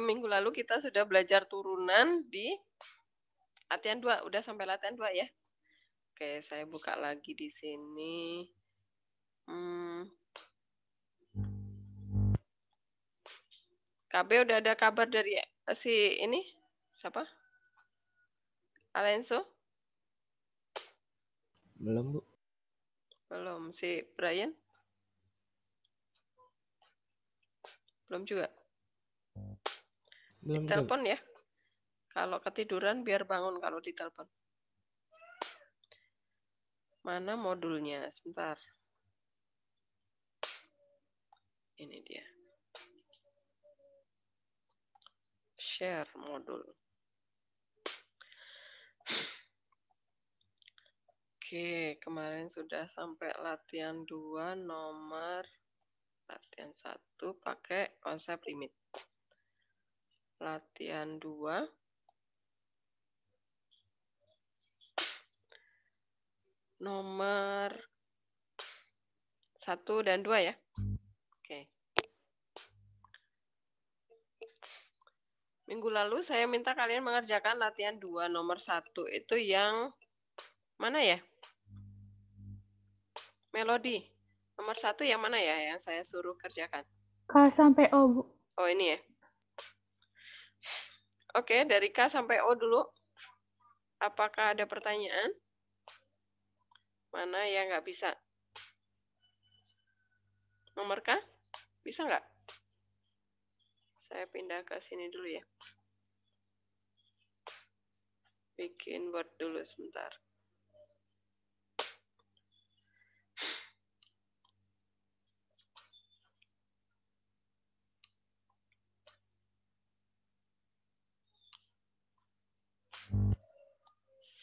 minggu lalu kita sudah belajar turunan di latihan 2. Udah sampai latihan 2 ya. Oke, saya buka lagi di sini. KB udah ada kabar dari si ini? Siapa? Alenso? Belum, Bu. Belum. Si Brian? Belum juga. Belum. Telepon ya. Kalau ketiduran biar bangun kalau ditelepon. Mana modulnya? Sebentar. Ini dia. Share modul. Oke, kemarin sudah sampai latihan 2 nomor latihan 1 pakai konsep limit. Latihan 2 nomor 1 dan 2 ya. Oke. Minggu lalu saya minta kalian mengerjakan latihan 2 nomor 1 itu yang mana ya? Melodi. Nomor 1 yang mana ya yang saya suruh kerjakan? K sampai O, Bu. Oh, ini ya. Oke, dari K sampai O dulu. Apakah ada pertanyaan? Mana yang nggak bisa? Nomor K? Bisa nggak? Saya pindah ke sini dulu ya. Bikin Word dulu sebentar.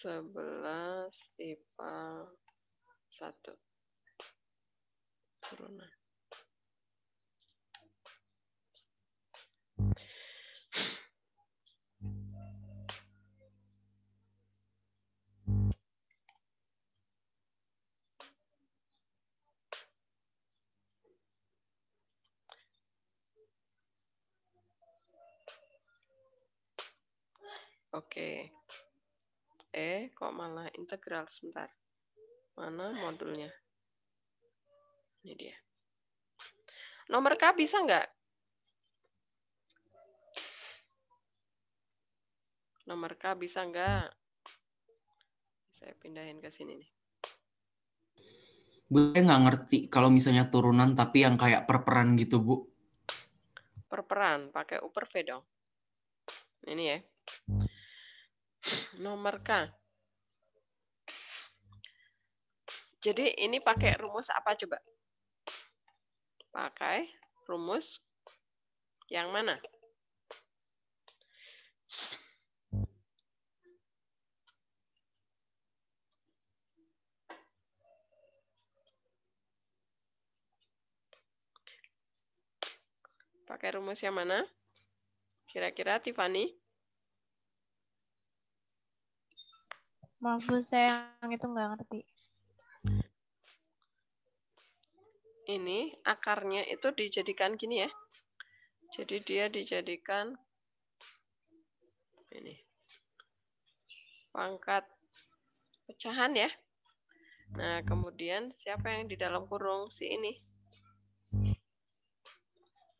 Sebelas IPA 1 turunan. Oke. Kok malah integral sebentar. Mana modulnya? Ini dia. Nomor K bisa nggak? Nomor K bisa nggak? Saya pindahin ke sini nih. Bu, saya nggak ngerti kalau misalnya turunan tapi yang kayak perperan gitu, Bu. Perperan, pakai upper V dong. Ini ya. Nomor K. Jadi ini pakai rumus apa coba? Pakai rumus yang mana? Pakai rumus yang mana? Kira-kira Tiffany? Maaf, Bu, saya yang itu nggak ngerti. Ini akarnya itu dijadikan gini ya. Jadi dia dijadikan ini. Pangkat pecahan ya. Nah, kemudian siapa yang di dalam kurung si ini?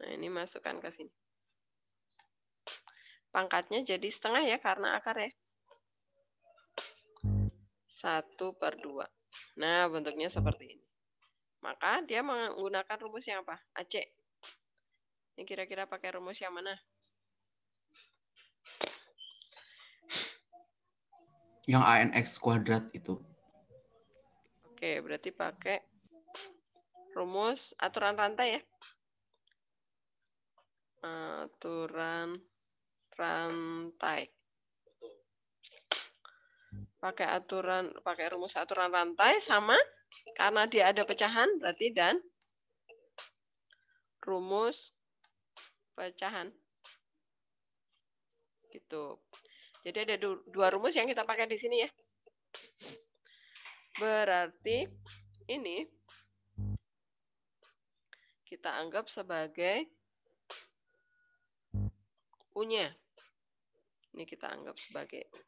Nah, ini masukkan ke sini. Pangkatnya jadi setengah ya karena akar ya. 1/2. Nah, bentuknya seperti ini. Maka dia menggunakan rumus yang apa? AC. Ini kira-kira pakai rumus yang mana? Yang ANX kuadrat itu. Oke, berarti pakai rumus aturan rantai ya. Aturan rantai. Pakai rumus aturan rantai sama karena dia ada pecahan berarti dan rumus pecahan. Gitu. Jadi ada dua rumus yang kita pakai di sini ya. Berarti ini kita anggap sebagai U-nya. Ini kita anggap sebagai U.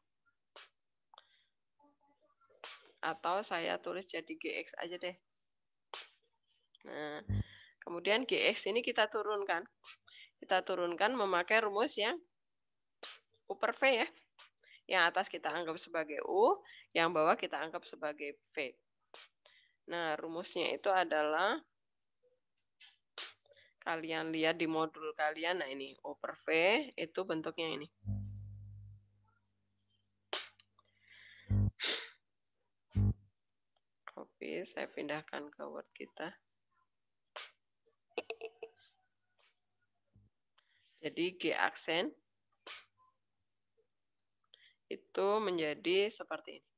Atau saya tulis jadi GX aja deh. Nah, kemudian GX ini kita turunkan. Kita turunkan memakai rumus yang U per V ya. Yang atas kita anggap sebagai U, yang bawah kita anggap sebagai V. Nah, rumusnya itu adalah, kalian lihat di modul kalian, nah ini U per V itu bentuknya ini. Copy, saya pindahkan ke Word kita. Jadi G aksen itu menjadi seperti ini.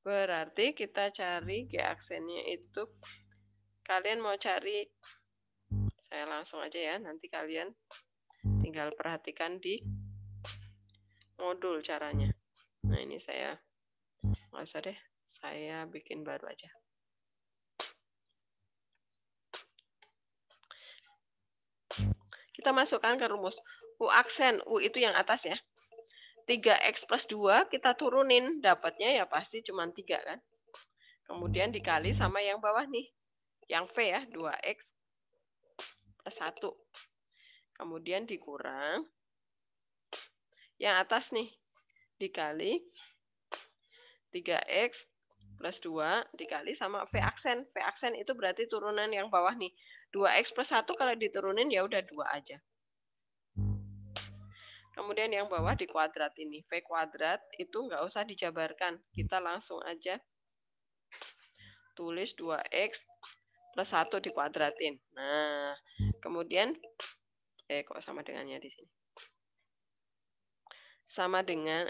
Berarti kita cari G aksennya itu, kalian mau cari, saya langsung aja ya, nanti kalian tinggal perhatikan di modul caranya. Nah ini saya, nggak usah deh, saya bikin baru aja. Kita masukkan ke rumus. U aksen, U itu yang atas ya. 3X plus 2 kita turunin, dapatnya ya pasti cuma 3 kan. Kemudian dikali sama yang bawah nih. Yang V ya, 2X plus 1. Kemudian dikurang. Yang atas nih, dikali 3X plus 2 dikali sama V aksen. V aksen itu berarti turunan yang bawah nih. 2X plus 1 kalau diturunin ya udah 2 aja. Kemudian yang bawah di kuadrat ini. V kuadrat itu nggak usah dijabarkan. Kita langsung aja tulis 2X plus 1 dikuadratin. Nah, kemudian, kok sama dengannya di sini? Sama dengan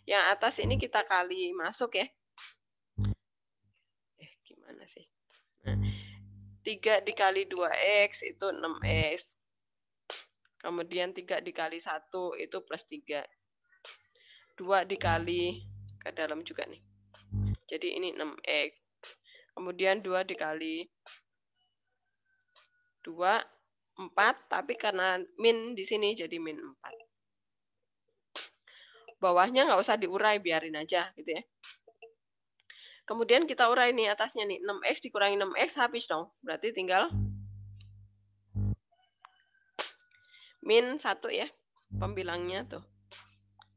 yang atas ini kita kali masuk ya. Gimana sih? Nah, 3 dikali 2X itu 6X. Kemudian 3 dikali 1 itu plus 3. 2 dikali ke dalam juga nih. Jadi ini 6X. Kemudian 2 dikali 2, 4. Tapi karena min di sini jadi min 4. Bawahnya nggak usah diurai, biarin aja gitu ya. Kemudian kita urai nih atasnya nih. 6X dikurangi 6X habis dong. Berarti tinggal min 1 ya. Pembilangnya tuh.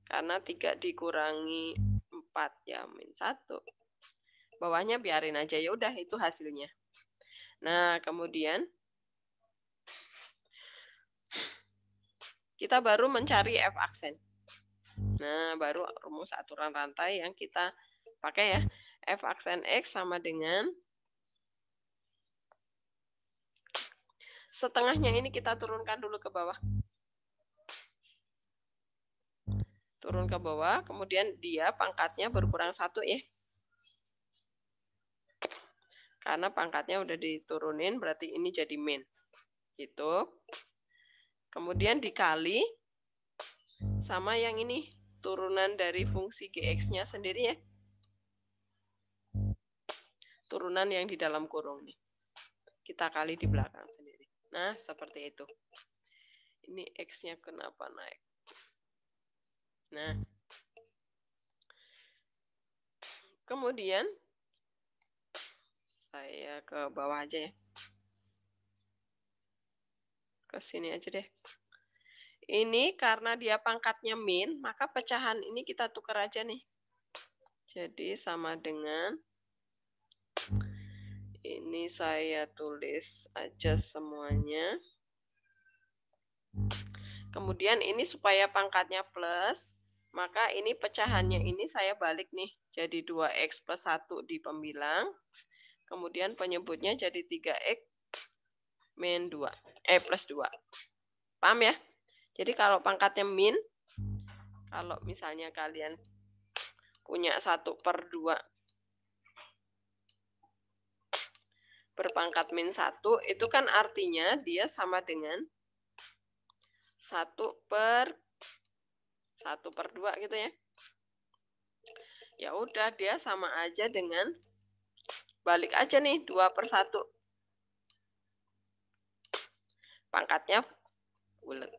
Karena 3 dikurangi 4 ya min 1. Bawahnya biarin aja, ya udah itu hasilnya. Nah, kemudian kita baru mencari F aksen. Nah, baru rumus aturan rantai yang kita pakai ya. F aksen X sama dengan setengahnya ini kita turunkan dulu ke bawah. Turun ke bawah, kemudian dia pangkatnya berkurang 1 ya. Karena pangkatnya udah diturunin, berarti ini jadi min. Gitu. Kemudian dikali sama yang ini, turunan dari fungsi GX-nya sendiri ya. Turunan yang di dalam kurung nih. Kita kali di belakang sendiri. Nah, seperti itu. Ini X-nya kenapa naik? Nah. Kemudian saya ke bawah aja ya. Ke sini aja deh. Ini karena dia pangkatnya min, maka pecahan ini kita tukar aja nih. Jadi sama dengan, ini saya tulis aja semuanya. Kemudian ini supaya pangkatnya plus, maka ini pecahannya ini saya balik nih. Jadi 2X plus 1 di pembilang. Kemudian penyebutnya jadi 3X min 2. Plus 2. Paham ya? Jadi kalau pangkatnya min, kalau misalnya kalian punya 1/2 berpangkat min 1, itu kan artinya dia sama dengan 1/2 gitu ya. Ya udah, dia sama aja dengan, balik aja nih 2/1. pangkatnya bulat.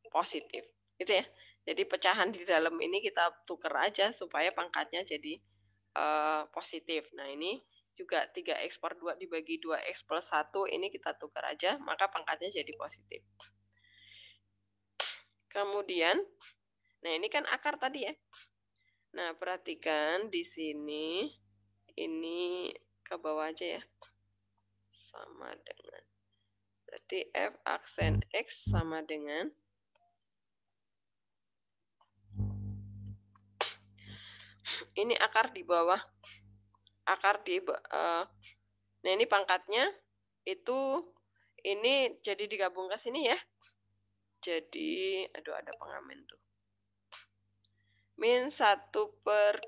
Positif. Gitu ya. Jadi pecahan di dalam ini kita tuker aja supaya pangkatnya jadi positif. Nah, ini juga 3x per 2 dibagi 2x plus 1 ini kita tukar aja, maka pangkatnya jadi positif. Kemudian, nah ini kan akar tadi ya. Nah, perhatikan di sini, ini ke bawah aja ya. Sama dengan, berarti F aksen X sama dengan, ini akar di bawah, nah ini pangkatnya itu, ini jadi digabung ke sini ya. Jadi, aduh ada pengamen tuh. Min 1 per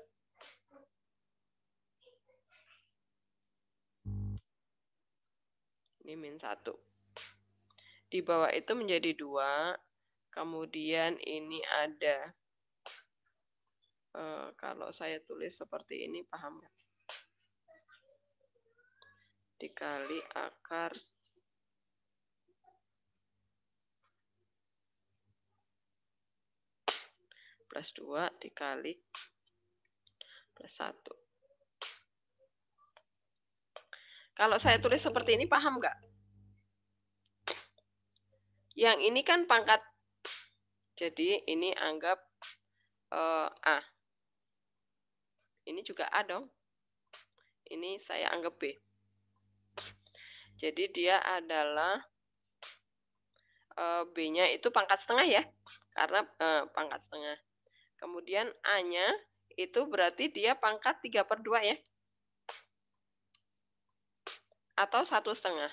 ini min 1. Di bawah itu menjadi 2. Kemudian ini ada, kalau saya tulis seperti ini, paham nggak? Dikali akar plus 2 dikali plus 1. Kalau saya tulis seperti ini, paham nggak? Yang ini kan pangkat, jadi ini anggap A. Ini juga A dong. Ini saya anggap B. Jadi dia adalah B-nya itu pangkat setengah ya, karena pangkat setengah. Kemudian A-nya itu berarti dia pangkat 3 per 2 ya, atau 1,5.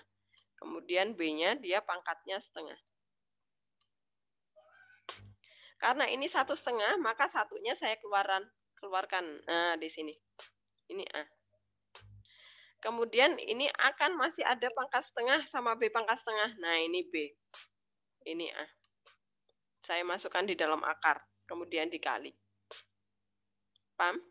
Kemudian B-nya dia pangkatnya setengah. Karena ini 1,5, maka satunya saya keluarkan. Nah, di sini. Ini A. Kemudian ini A kan masih ada pangkat setengah sama B pangkat setengah. Nah, ini B. Ini A. Saya masukkan di dalam akar, kemudian dikali. Paham?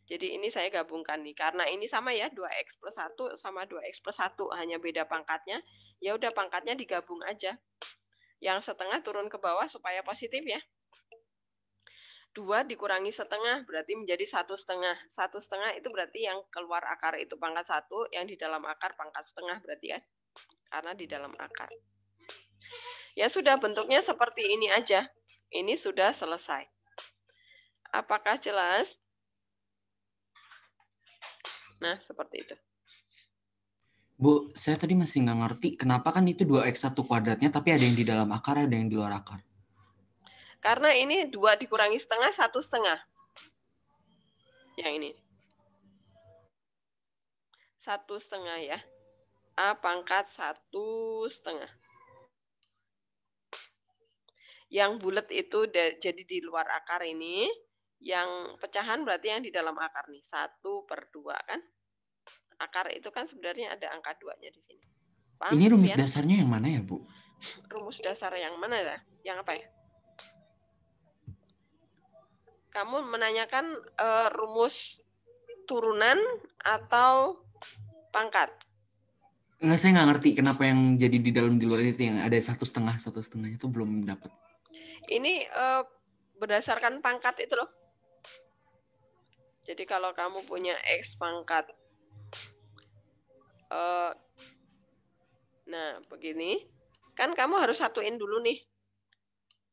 Jadi ini saya gabungkan nih. Karena ini sama ya, 2x plus 1 sama 2x plus 1. Hanya beda pangkatnya. Ya udah pangkatnya digabung aja. Yang setengah turun ke bawah supaya positif ya. 2 dikurangi setengah berarti menjadi 1,5. 1,5 itu berarti yang keluar akar itu pangkat 1, yang di dalam akar pangkat setengah berarti ya. Karena di dalam akar. Ya sudah, bentuknya seperti ini aja. Ini sudah selesai. Apakah jelas? Nah, seperti itu. Bu, saya tadi masih nggak ngerti kenapa kan itu 2x1 kuadratnya tapi ada yang di dalam akar, ada yang di luar akar. Karena ini 2 dikurangi setengah, 1,5. Yang ini. 1,5 ya. A pangkat 1,5. Yang bulat itu jadi di luar akar ini. Yang pecahan berarti yang di dalam akar nih. 1 per 2 kan. Akar itu kan sebenarnya ada angka 2-nya di sini. Paham? Ini rumus ya? dasarnya yang mana ya, Bu? Rumus dasar yang mana ya? Yang apa ya? Kamu menanyakan rumus turunan atau pangkat? Enggak, saya nggak ngerti kenapa yang jadi di dalam di luar itu yang ada 1,5 itu belum dapat. Ini berdasarkan pangkat itu loh. Jadi kalau kamu punya X pangkat, nah begini, kan kamu harus satuin dulu nih.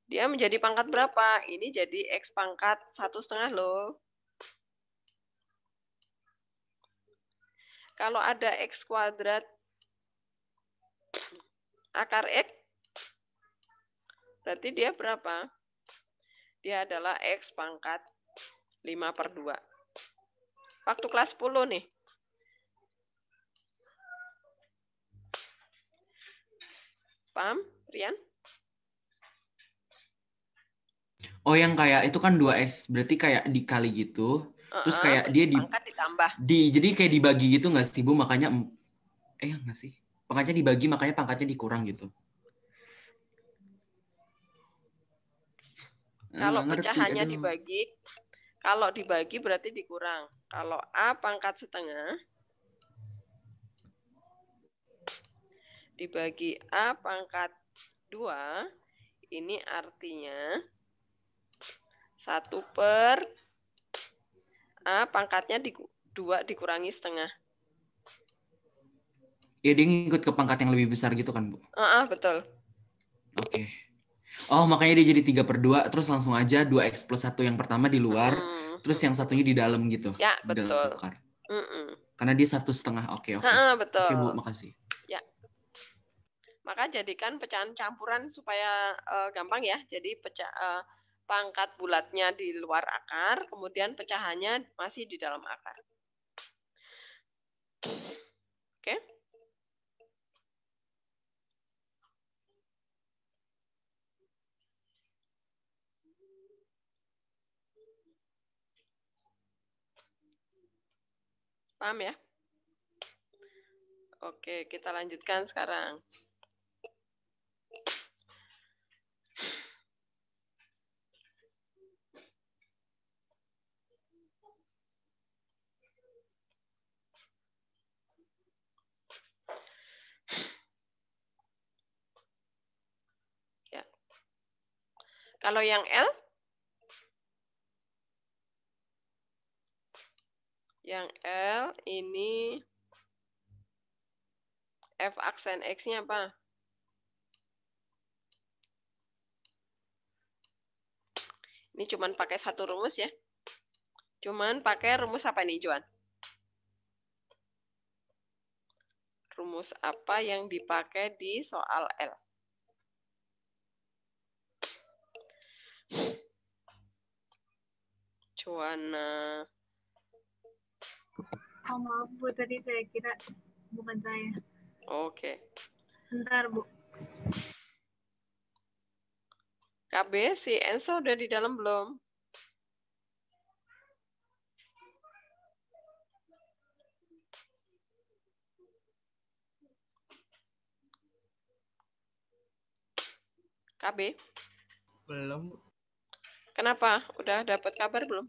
Dia menjadi pangkat berapa? Ini jadi X pangkat 1,5 loh. Kalau ada X kuadrat akar X, berarti dia berapa? Dia adalah X pangkat 5 per 2. Waktu kelas 10 nih. Paham, Rian? Oh, yang kayak itu kan 2x, berarti kayak dikali gitu. Terus kayak dia pangkat ditambah. Jadi kayak dibagi gitu nggak sih, Bu? Makanya nggak sih? Pangkatnya dibagi, makanya pangkatnya dikurang gitu. Kalau pecahannya dibagi, kalau dibagi berarti dikurang. Kalau A pangkat setengah, dibagi A pangkat 2, ini artinya 1 per A pangkatnya 2 dikurangi setengah. Ya dia ngikut ke pangkat yang lebih besar gitu kan, Bu? Betul. Oke. Oh, makanya dia jadi 3/2, terus langsung aja 2x plus 1 yang pertama di luar, terus yang satunya di dalam gitu. Ya, Di dalam betul. akar. Karena dia 1,5. Oke. Betul. Oke, Bu, makasih. Ya. Maka jadikan pecahan campuran supaya gampang ya. Jadi pangkat bulatnya di luar akar, kemudian pecahannya masih di dalam akar. Oke? Paham ya? Oke, kita lanjutkan sekarang. Ya. Kalau yang L? Yang L ini F aksen X-nya apa? Ini cuman pakai satu rumus ya. Cuman pakai rumus apa nih, Joan? Rumus apa yang dipakai di soal L? Joanna. Oh, maaf Bu, tadi saya kira bukan saya. Oke. Bentar Bu. KB, si Enso udah di dalam belum? KB? Belum, Bu. Kenapa? Udah dapat kabar belum?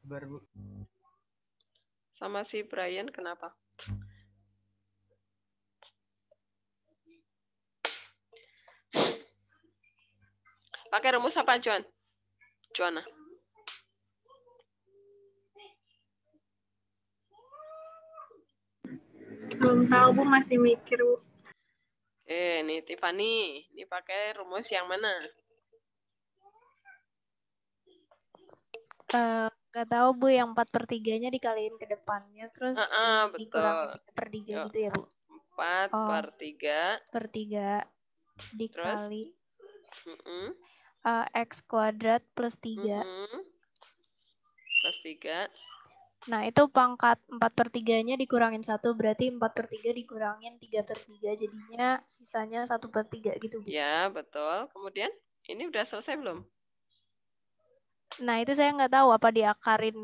Kabar, Bu. Sama si Brian kenapa? Pakai rumus apa, Joan? Joanna. Belum tahu Bu, masih mikir Bu. Ini Tiffany. Ini pakai rumus yang mana? Nggak tahu Bu, yang 4/3-nya dikaliin ke depannya, terus dikurangin 3/3 gitu ya Bu? 4/3. 4/3 dikali Terus? X kuadrat plus 3. Plus 3. Nah, itu pangkat 4/3-nya dikurangin 1, berarti 4/3 dikurangin 3/3, jadinya sisanya 1/3 gitu, Bu. Ya, betul. Kemudian, ini udah selesai belum? Nah, itu saya nggak tahu apa diakarin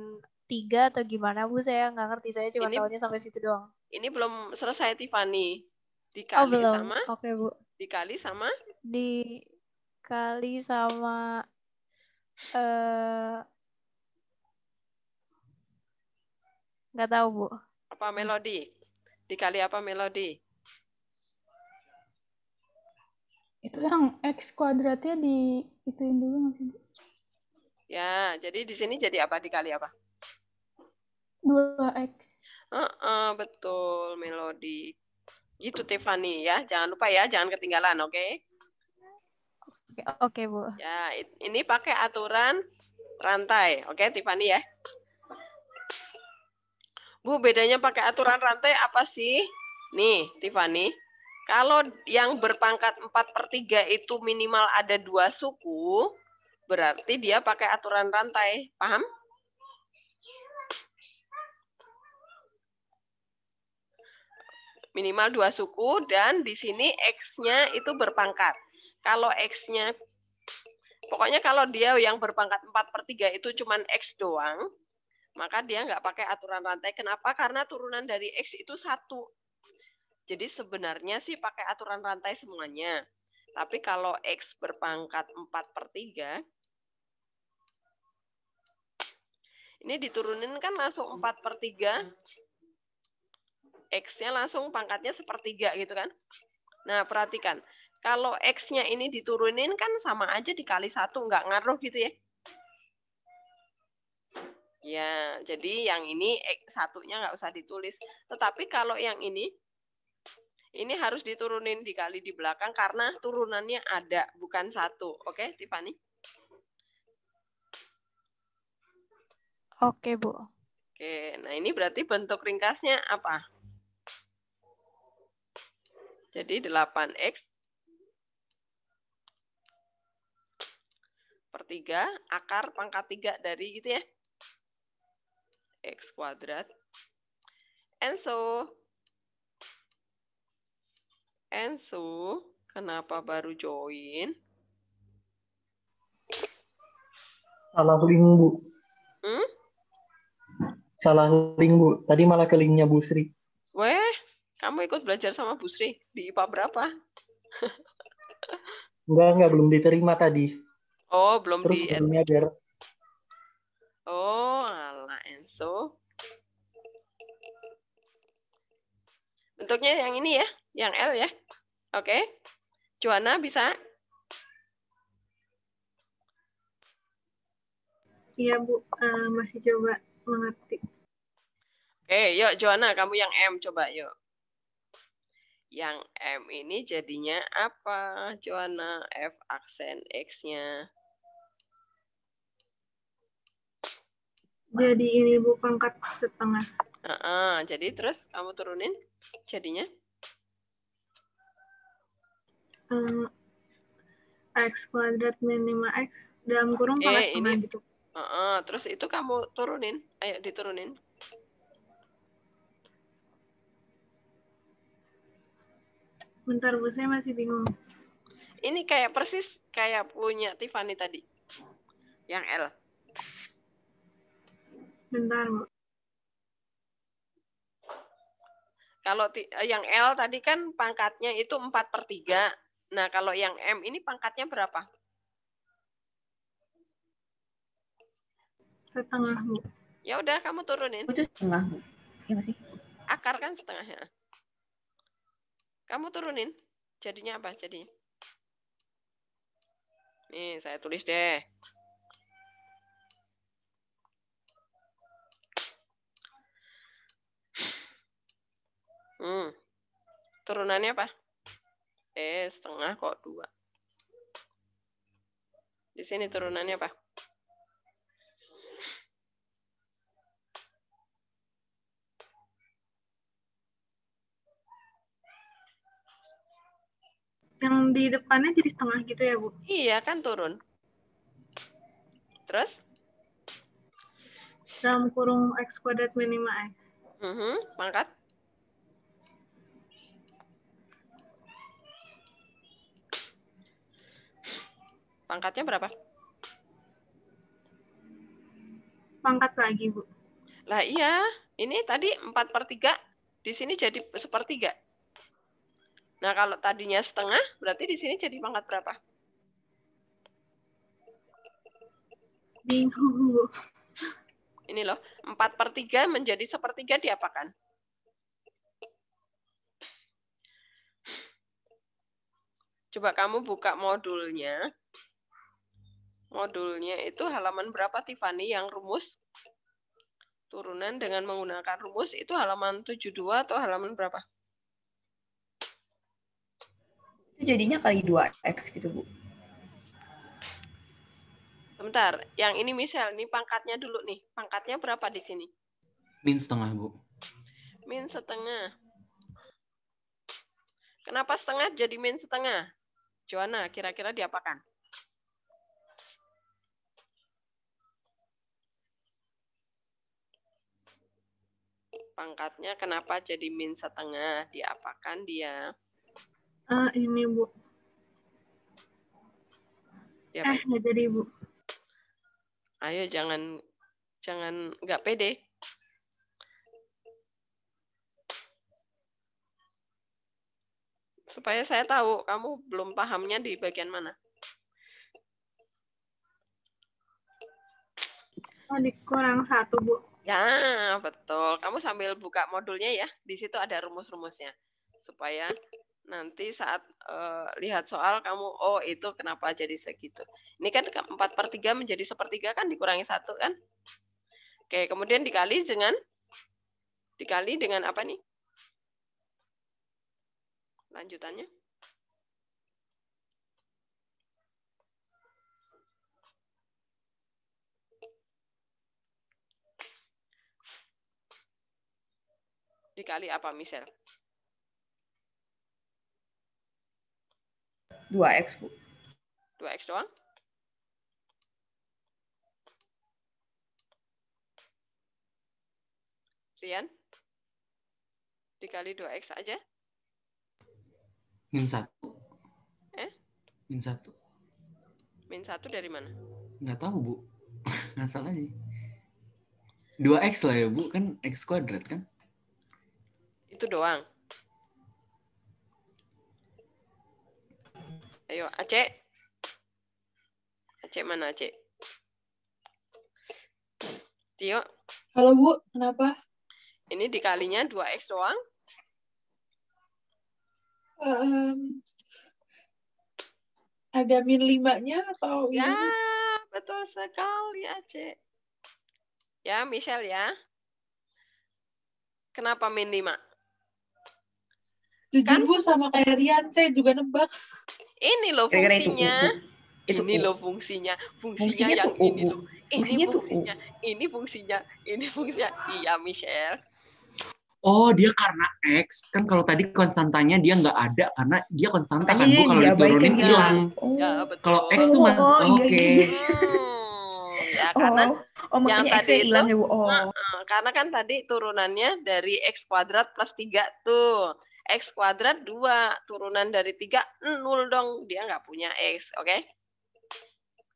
3 atau gimana, Bu. Saya nggak ngerti, saya cuma tahunya sampai situ doang. Ini belum selesai, Tiffany. Dikali belum. sama? Oke, Bu. Dikali sama? Dikali sama nggak tahu, Bu. Apa melodi? Dikali apa melodi? Itu yang X kuadratnya di ituin dulu nggak sih? Ya, jadi di sini jadi apa? Dikali apa? 2X. Betul, melodi. Gitu, Tiffany ya. Jangan lupa ya, jangan ketinggalan, oke? Oke, Bu. Ya, ini pakai aturan rantai. Oke, Tiffany ya. Bu, bedanya pakai aturan rantai apa sih? Nih, Tiffany. Kalau yang berpangkat 4/3 itu minimal ada 2 suku, berarti dia pakai aturan rantai. Paham? Minimal 2 suku, dan di sini X-nya itu berpangkat. Kalau X-nya, pokoknya kalau dia yang berpangkat 4/3 itu cuman X doang, maka dia nggak pakai aturan rantai. Kenapa? Karena turunan dari X itu 1. Jadi sebenarnya sih pakai aturan rantai semuanya. Tapi kalau X berpangkat 4/3, ini diturunin kan langsung 4/3. X-nya langsung pangkatnya sepertiga gitu kan. Nah, perhatikan. Kalau X-nya ini diturunin kan sama aja dikali 1, nggak ngaruh gitu ya. Ya, jadi yang ini satunya nggak usah ditulis. Tetapi kalau yang ini harus diturunin dikali di belakang karena turunannya ada, bukan 1. Oke, Tiffany? Oke, Bu. Oke, nah ini berarti bentuk ringkasnya apa? Jadi 8X per 3 akar pangkat 3 dari gitu ya. X kuadrat. And so, kenapa baru join? Salah link, Bu. Salah link, Bu. Tadi malah ke linknya Bu Sri. Weh, kamu ikut belajar sama Bu Sri di IPA berapa? Enggak, belum diterima tadi. Oh, belum Terus sebelumnya biar. Oh, alah, Enso. Bentuknya yang ini ya, yang L ya. Oke. Joanna bisa? Iya, Bu. Masih coba mengerti. Oke, yuk Joanna, kamu yang M coba yuk. Yang M ini jadinya apa, Joanna? F aksen X-nya. Jadi ini, Bu, pangkat setengah. Jadi terus kamu turunin jadinya? X kuadrat min 5X dalam kurung pangkat setengah ini, gitu. Terus itu kamu turunin. Ayo diturunin. Bentar, Bu, saya masih bingung. Ini kayak persis kayak punya Tiffany tadi. Yang L. Bentar, Bu. Kalau yang L tadi kan pangkatnya itu 4/3. Nah, kalau yang M ini pangkatnya berapa? Setengah, Bu. Ya udah, kamu turunin. Itu setengah, Bu. Iya nggak sih? Akar kan setengahnya. Kamu turunin. Jadinya apa jadinya? Nih, saya tulis deh. Turunannya apa? Setengah kok 2. Di sini turunannya apa? Yang di depannya jadi setengah gitu ya, Bu? Iya, kan turun. Terus? Dalam kurung X kuadrat min 5X. Pangkat? Pangkatnya berapa? Pangkat lagi, Bu. Lah iya, ini tadi 4/3, di sini jadi 1/3. Nah, kalau tadinya setengah, berarti di sini jadi pangkat berapa? Bingung, Bu. Ini loh, 4/3 menjadi 1/3 diapakan? Coba kamu buka modulnya. Modulnya itu halaman berapa, Tiffany, yang rumus? Turunan dengan menggunakan rumus itu halaman 72 atau halaman berapa? Itu jadinya kali 2X gitu, Bu. Sebentar, yang ini misal, ini pangkatnya dulu nih. Pangkatnya berapa di sini? Min setengah, Bu. Min setengah. Kenapa setengah jadi min setengah? Joanna, kira-kira diapakan? Pangkatnya kenapa jadi min setengah? Diapakan dia? Ini, Bu. Nggak jadi, Bu. Ayo, jangan nggak pede. Supaya saya tahu kamu belum pahamnya di bagian mana. Dikurang 1, Bu. Ya, betul. Kamu sambil buka modulnya ya. Di situ ada rumus-rumusnya. Supaya nanti saat lihat soal kamu, oh itu kenapa jadi segitu. Ini kan 4/3 menjadi 1/3 kan dikurangi 1 kan. Oke, kemudian dikali dengan apa nih? Lanjutannya. Dikali apa, Michelle? 2x, Bu. 2x doang? Rian? Dikali 2x aja? -1. -1. -1 dari mana? Nggak tahu, Bu. Ngasal aja. 2x lah ya, Bu. Kan x kuadrat kan? Itu doang. Ayo, Aceh. Aceh mana, Aceh? Tio, Halo Bu, kenapa? ini dikalinya 2x doang? Ada -5-nya atau Ya, gimana? betul sekali, Aceh. Ya, Michelle ya. Kenapa -5? Jujur Kan Bu, sama kayak Rian, saya juga nebak. ini loh Kira-kira itu fungsinya. itu Ini U. loh fungsinya. Fungsinya yang tuh U, ini Bu. loh. Fungsinya tuh U. Ini fungsinya. Ini fungsinya. Iya, Michelle. Oh, dia karena X. Kan kalau tadi konstantanya dia nggak ada karena dia konstanta Makanya kan, Bu. dia Kalau diabaikan diturunin gitu. hilang. Oh. Ya, betul. Kalau X tuh iya, oke. iya. Ya, karena yang makanya X-nya tadi itu hilang ya, Bu. karena kan tadi turunannya dari X kuadrat plus 3 tuh. X kuadrat 2, turunan dari 3 0 dong. Dia nggak punya X, oke?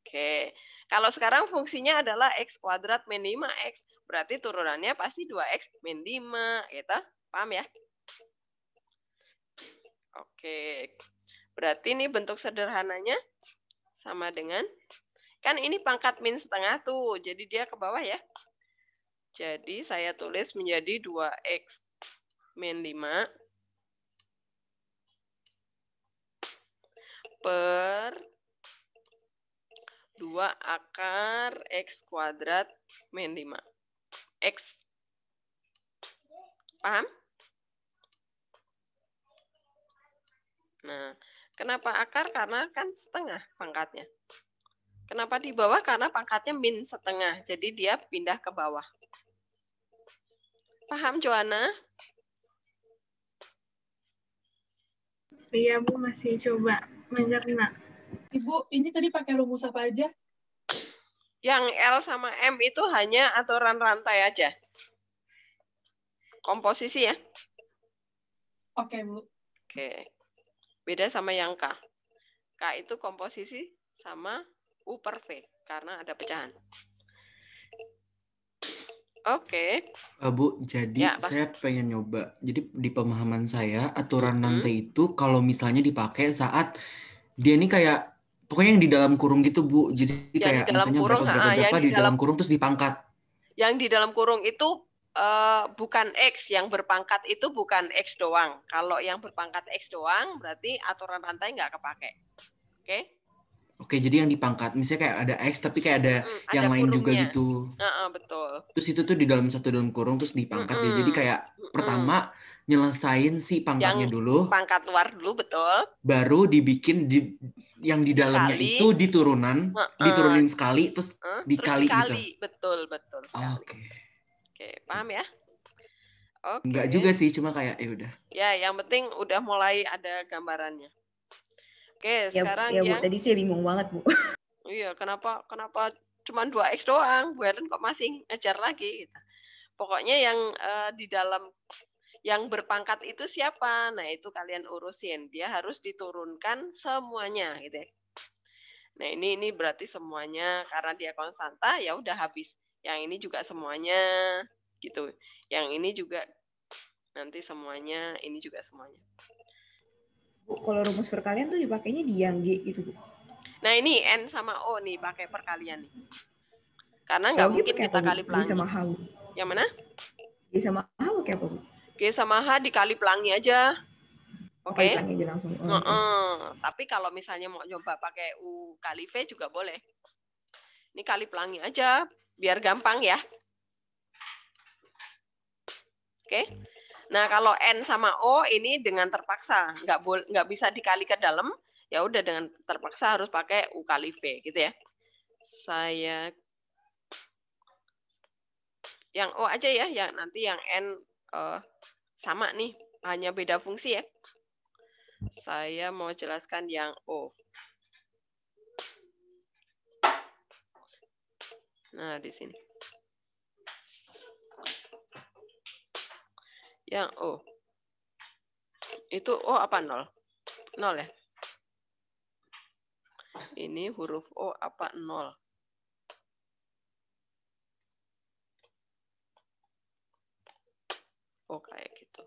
Oke. Kalau sekarang fungsinya adalah X kuadrat min 5X. Berarti turunannya pasti 2X min 5. Gitu. Paham ya? Oke. Berarti ini bentuk sederhananya sama dengan, kan ini pangkat min setengah tuh. Jadi dia ke bawah ya. Jadi saya tulis menjadi 2X min 5 per 2 akar X kuadrat min 5. X. Paham? Nah, kenapa akar? Karena kan setengah pangkatnya. Kenapa di bawah? Karena pangkatnya min setengah. Jadi dia pindah ke bawah. Paham, Joanna? Iya, Bu, masih coba mencerna. Ibu, ini tadi pakai rumus apa aja? Yang L sama M itu hanya aturan rantai aja. Komposisi ya. Oke, Bu. Oke. Beda sama yang K. K itu komposisi sama U per V. Karena ada pecahan. Oke. Bu, jadi Ya, saya pengen nyoba. Jadi di pemahaman saya, aturan rantai itu kalau misalnya dipakai saat dia ini kayak, pokoknya yang di dalam kurung gitu, Bu. Jadi Yang kayak di dalam misalnya kurung, berapa di dalam kurung terus dipangkat. Yang di dalam kurung itu bukan X, yang berpangkat itu bukan X doang. Kalau yang berpangkat X doang, berarti aturan rantai nggak kepake. Oke? Oke, jadi yang dipangkat, misalnya kayak ada X, tapi kayak ada yang ada lain juga kurungnya. gitu. Betul. Terus itu tuh di dalam satu dalam kurung, terus dipangkat dia. Jadi kayak pertama nyelesain si pangkatnya Yang dulu. Pangkat luar dulu, betul. Baru dibikin yang di dalamnya Dikali. itu diturunin sekali, terus dikali gitu. Betul sekali. Oke, paham ya? Oke. Enggak juga sih, cuma kayak ya udah. Ya, yang penting udah mulai ada gambarannya. Oke, Ya, sekarang Bu, yang tadi saya bingung banget, Bu. Iya, kenapa cuma 2X doang? Bu Helen kok masih ngejar lagi gitu. Pokoknya yang di dalam yang berpangkat itu siapa? Nah, itu kalian urusin. Dia harus diturunkan semuanya gitu ya. Nah, ini berarti semuanya karena dia konstanta ya udah habis. Yang ini juga semuanya gitu. Yang ini juga nanti semuanya, ini juga semuanya. Bu, kalau rumus perkalian tuh dipakainya di yang G gitu, Bu. Nah, ini N sama O nih pakai perkalian nih. Karena nggak mungkin kita kali pelangi. Sama H, Bu. Yang mana? G sama H pakai apa, Bu? G sama H dikali pelangi aja. Oke. Oke. Pelangi aja langsung. Oh, oke. Tapi kalau misalnya mau coba pakai U kali V juga boleh. Ini kali pelangi aja, biar gampang ya. Oke. Nah, kalau N sama O ini dengan terpaksa, nggak bisa dikali ke dalam, ya udah dengan terpaksa harus pakai U kali V gitu ya. Saya yang O aja ya, yang nanti yang N sama nih, hanya beda fungsi ya. Saya mau jelaskan yang O. Nah, di sini. Yang O. Itu O apa 0? 0 ya? Ini huruf O apa 0? Oh, kayak gitu.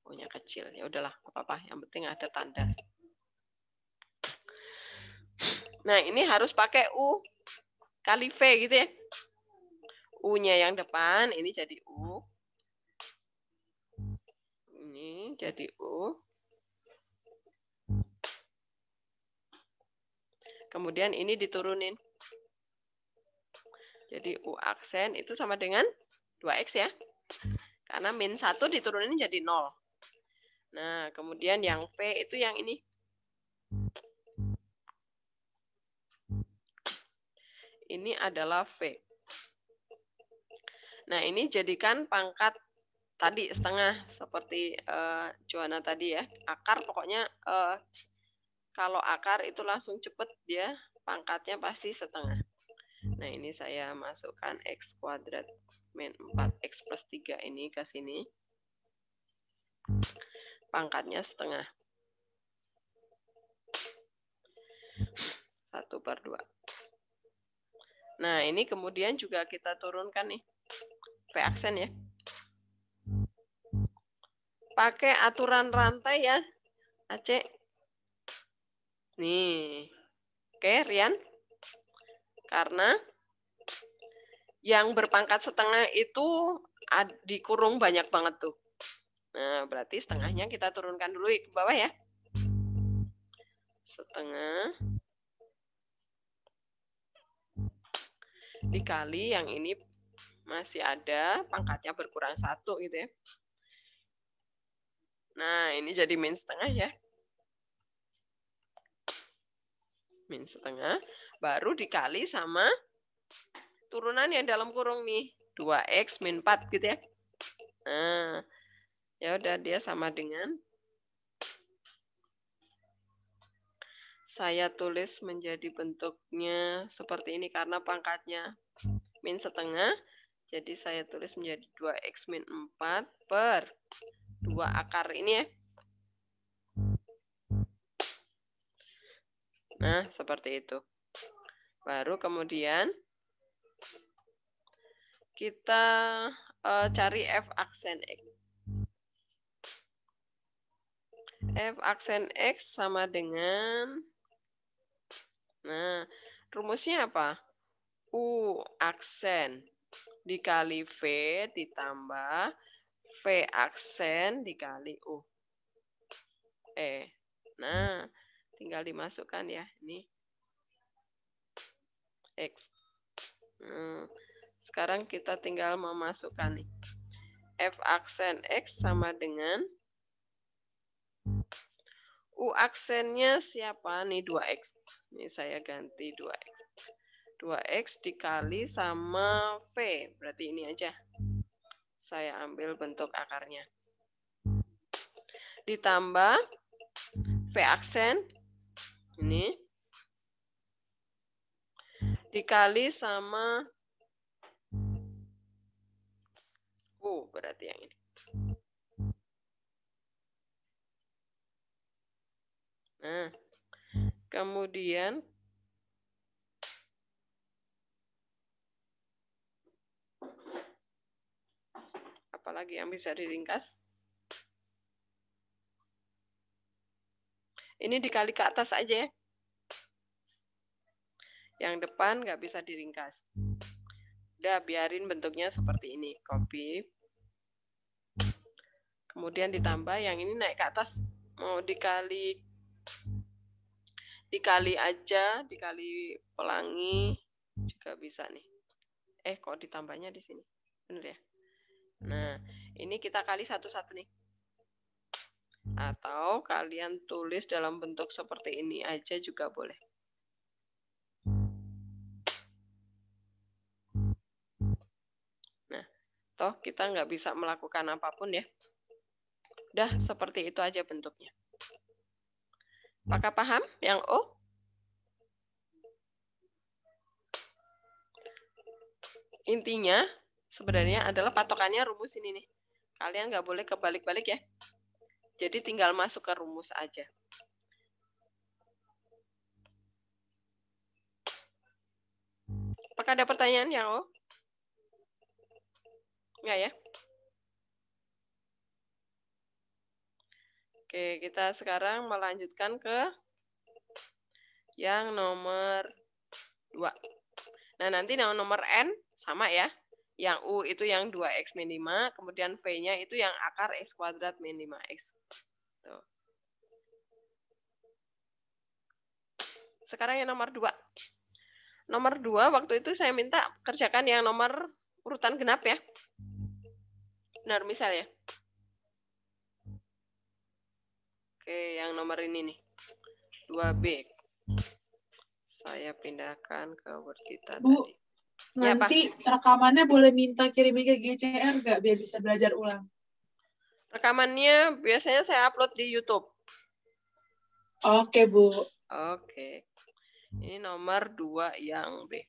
O-nya kecil. Ya udahlah, apa-apa. Yang penting ada tanda. Nah, ini harus pakai U kali V gitu ya. U-nya yang depan, ini jadi U. Ini jadi U. Kemudian ini diturunin. Jadi U aksen itu sama dengan 2X ya. Karena min 1 diturunin jadi 0. Nah, kemudian yang V itu yang ini. Ini adalah V. Nah, ini jadikan pangkat tadi setengah seperti Joanna tadi ya. Akar pokoknya kalau akar itu langsung cepet dia pangkatnya pasti setengah. Nah, ini saya masukkan X kuadrat min 4X plus 3 ini ke sini. Pangkatnya setengah. 1/2. Nah, ini kemudian juga kita turunkan nih. V aksen ya. Pakai aturan rantai ya, Aceh. Nih. Oke, Rian. Karena yang berpangkat setengah itu dikurung banyak banget tuh. Nah, berarti setengahnya kita turunkan dulu ke bawah ya. Setengah dikali yang ini masih ada, pangkatnya berkurang 1 gitu ya. Nah, ini jadi min setengah ya. Min setengah, baru dikali sama turunan yang dalam kurung nih. 2X min 4 gitu ya. Nah, ya udah dia sama dengan saya tulis menjadi bentuknya seperti ini karena pangkatnya min setengah. Jadi saya tulis menjadi 2X min 4 per 2 akar ini ya. Nah, seperti itu. Baru kemudian kita cari F aksen X. F aksen X sama dengan, nah, rumusnya apa? U aksen dikali V ditambah V aksen dikali U. Nah, tinggal dimasukkan ya. Ini X. Sekarang kita tinggal memasukkan nih. F aksen X sama dengan U aksennya siapa nih? 2X. Ini saya ganti 2X. 2X dikali sama V. Berarti ini aja. Saya ambil bentuk akarnya. Ditambah V aksen. Ini. Dikali sama U. Berarti yang ini. Nah, kemudian apalagi yang bisa diringkas? Ini dikali ke atas aja ya. Yang depan nggak bisa diringkas. Udah, biarin bentuknya seperti ini. Copy. Kemudian ditambah yang ini naik ke atas. Mau dikali aja, dikali pelangi juga bisa nih. Kok ditambahnya di sini? Bener ya? Nah, ini kita kali satu-satu nih. Atau kalian tulis dalam bentuk seperti ini aja juga boleh. Nah, toh kita nggak bisa melakukan apapun ya. Udah, seperti itu aja bentuknya. Apakah paham yang O? Intinya sebenarnya adalah patokannya rumus ini nih. Kalian nggak boleh kebalik-balik ya. Jadi tinggal masuk ke rumus aja. Apakah ada pertanyaan yang O? Enggak ya? Oke, kita sekarang melanjutkan ke yang nomor 2. Nah, nanti nomor N sama ya. Yang U itu yang 2X min 5, kemudian V-nya itu yang akar X kuadrat min 5X. Tuh. Sekarang yang nomor 2. Nomor 2, waktu itu saya minta kerjakan yang nomor urutan genap ya. Benar, misal ya. Oke, yang nomor ini nih. 2B. Saya pindahkan ke Word kita Bu, tadi. Ya, nanti rekamannya boleh minta kirimin ke GCR nggak biar bisa belajar ulang? Rekamannya biasanya saya upload di YouTube. Oke, Bu. Oke. Ini nomor 2 yang B.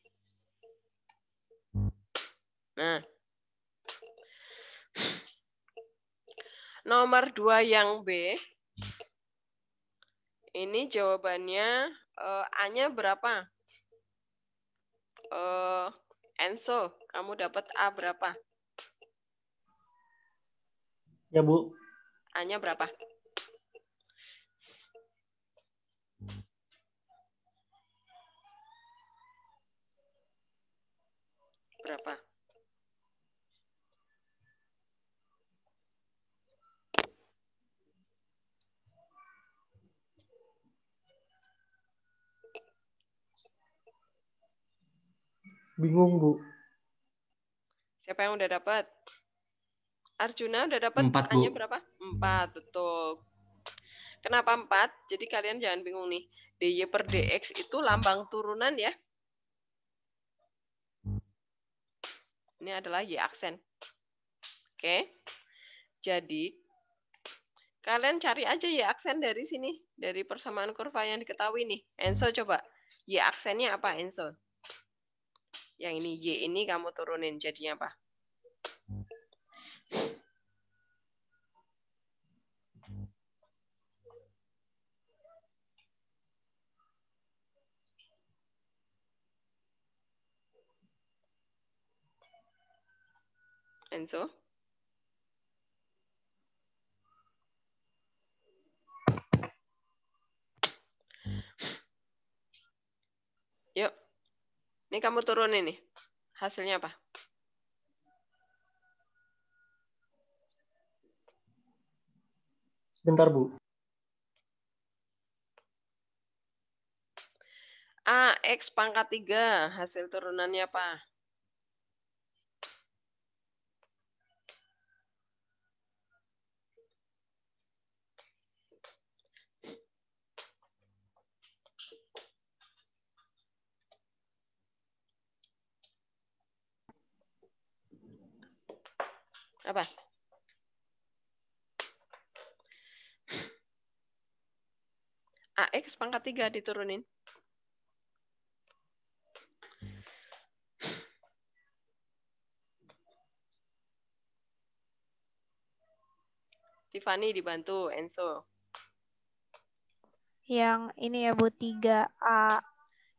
Nah. Nomor 2 yang B. Ini jawabannya A-nya berapa? Enzo, kamu dapat A berapa? Ya, Bu. A-nya berapa? Berapa? Bingung, Bu. Siapa yang udah dapat? Arjuna udah dapat 4, A-nya Bu. berapa? 4, betul. Kenapa 4? Jadi kalian jangan bingung nih. DY per DX itu lambang turunan ya. Ini adalah Y aksen. Oke. Jadi, kalian cari aja Y aksen dari sini. Dari persamaan kurva yang diketahui nih. Enzo coba. Y aksennya apa, Enzo? Yang ini, Y ini kamu turunin. Jadinya apa? Enzo? Yuk. Ini kamu turunin nih. Hasilnya apa? Sebentar, Bu. A, X pangkat 3. Hasil turunannya apa? Apa? AX pangkat 3 diturunin. Tiffany dibantu, Enzo. Yang ini ya Bu, 3A.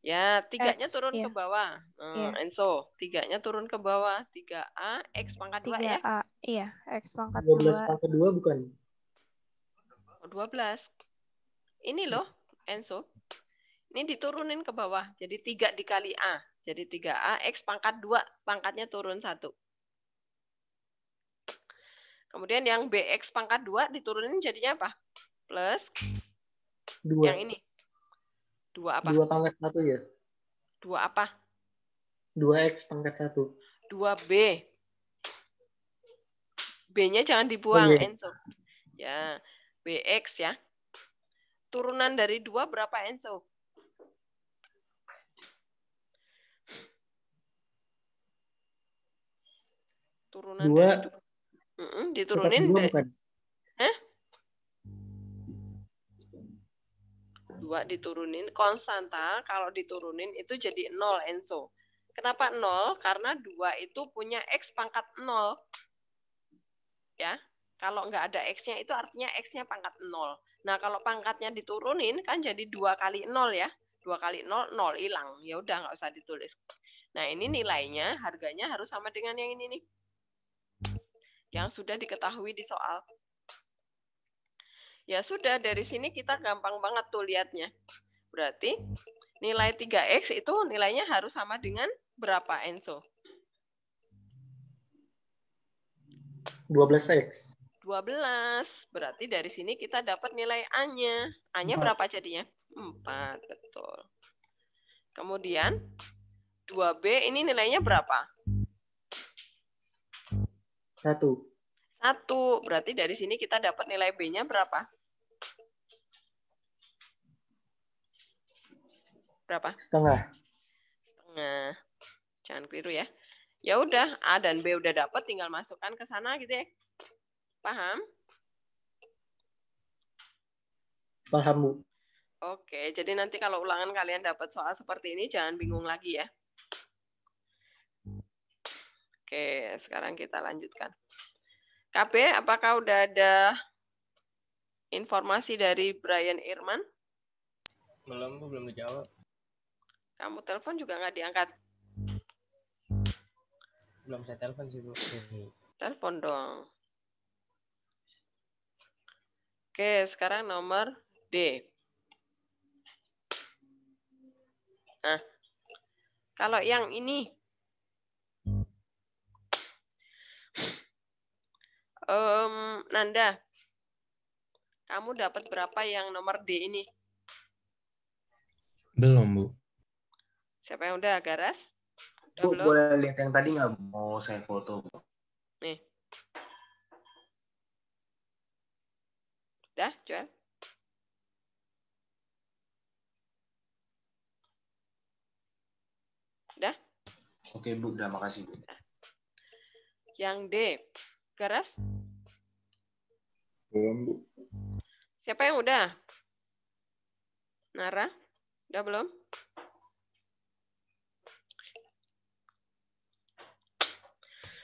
Ya, 3-nya X, turun iya. ke bawah. Iya. Enzo, 3-nya turun ke bawah. 3A, X pangkat 2 ya? 3A, iya. X pangkat 12 2. pangkat 2 bukan? 12. Ini loh, Enzo. Ini diturunin ke bawah. Jadi 3 dikali A. Jadi 3A X pangkat 2, pangkatnya turun 1. Kemudian yang BX pangkat 2 diturunin jadinya apa? Plus 2. yang ini. 2 apa? 2 pangkat 1 ya? 2 apa? 2X pangkat 1. 2B. B-nya jangan dibuang, Oh, iya. Enzo. Ya, BX ya. Turunan dari 2 berapa, Enzo? Turunan 2 dari 2. Diturunin tetap 2 dari... bukan? Hah? 2 diturunin, konstanta kalau diturunin itu jadi 0, Enzo. Kenapa 0? Karena 2 itu punya X pangkat 0. Ya, kalau nggak ada X-nya itu artinya X-nya pangkat 0. Nah, kalau pangkatnya diturunin kan jadi 2 kali 0 ya. 2 kali 0, 0 hilang. Ya udah nggak usah ditulis. Nah, ini nilainya, harganya harus sama dengan yang ini nih. Yang sudah diketahui di soal. Ya sudah, dari sini kita gampang banget tuh lihatnya. Berarti nilai 3X itu nilainya harus sama dengan berapa, Enzo? 12X. 12. Berarti dari sini kita dapat nilai A-nya. A-nya berapa jadinya? 4, betul. Kemudian 2B ini nilainya berapa? 1. 1. Berarti dari sini kita dapat nilai B-nya berapa? Berapa? Setengah. Setengah. Jangan keliru ya. Ya udah, A dan B udah dapat, tinggal masukkan ke sana gitu ya. Paham? Paham, Bu. Oke, jadi nanti kalau ulangan kalian dapat soal seperti ini, jangan bingung lagi ya. Oke, sekarang kita lanjutkan. KB, apakah udah ada informasi dari Brian Irman? Belum, Bu, belum dijawab. Kamu telepon juga nggak diangkat. Belum saya telepon sih, Bu. Telepon dong. Oke, sekarang nomor D. Nah, kalau yang ini, Nanda, kamu dapat berapa yang nomor D ini? Belum, Bu. Siapa yang udah, Garas? Udah Bu, belum? boleh lihat yang tadi nggak? Mau saya foto. Nih. Udah, Joel? Udah? Oke, Bu. Udah, makasih, Bu. Yang D. Garas? Belum, Bu. Siapa yang udah? Nara? Udah belum?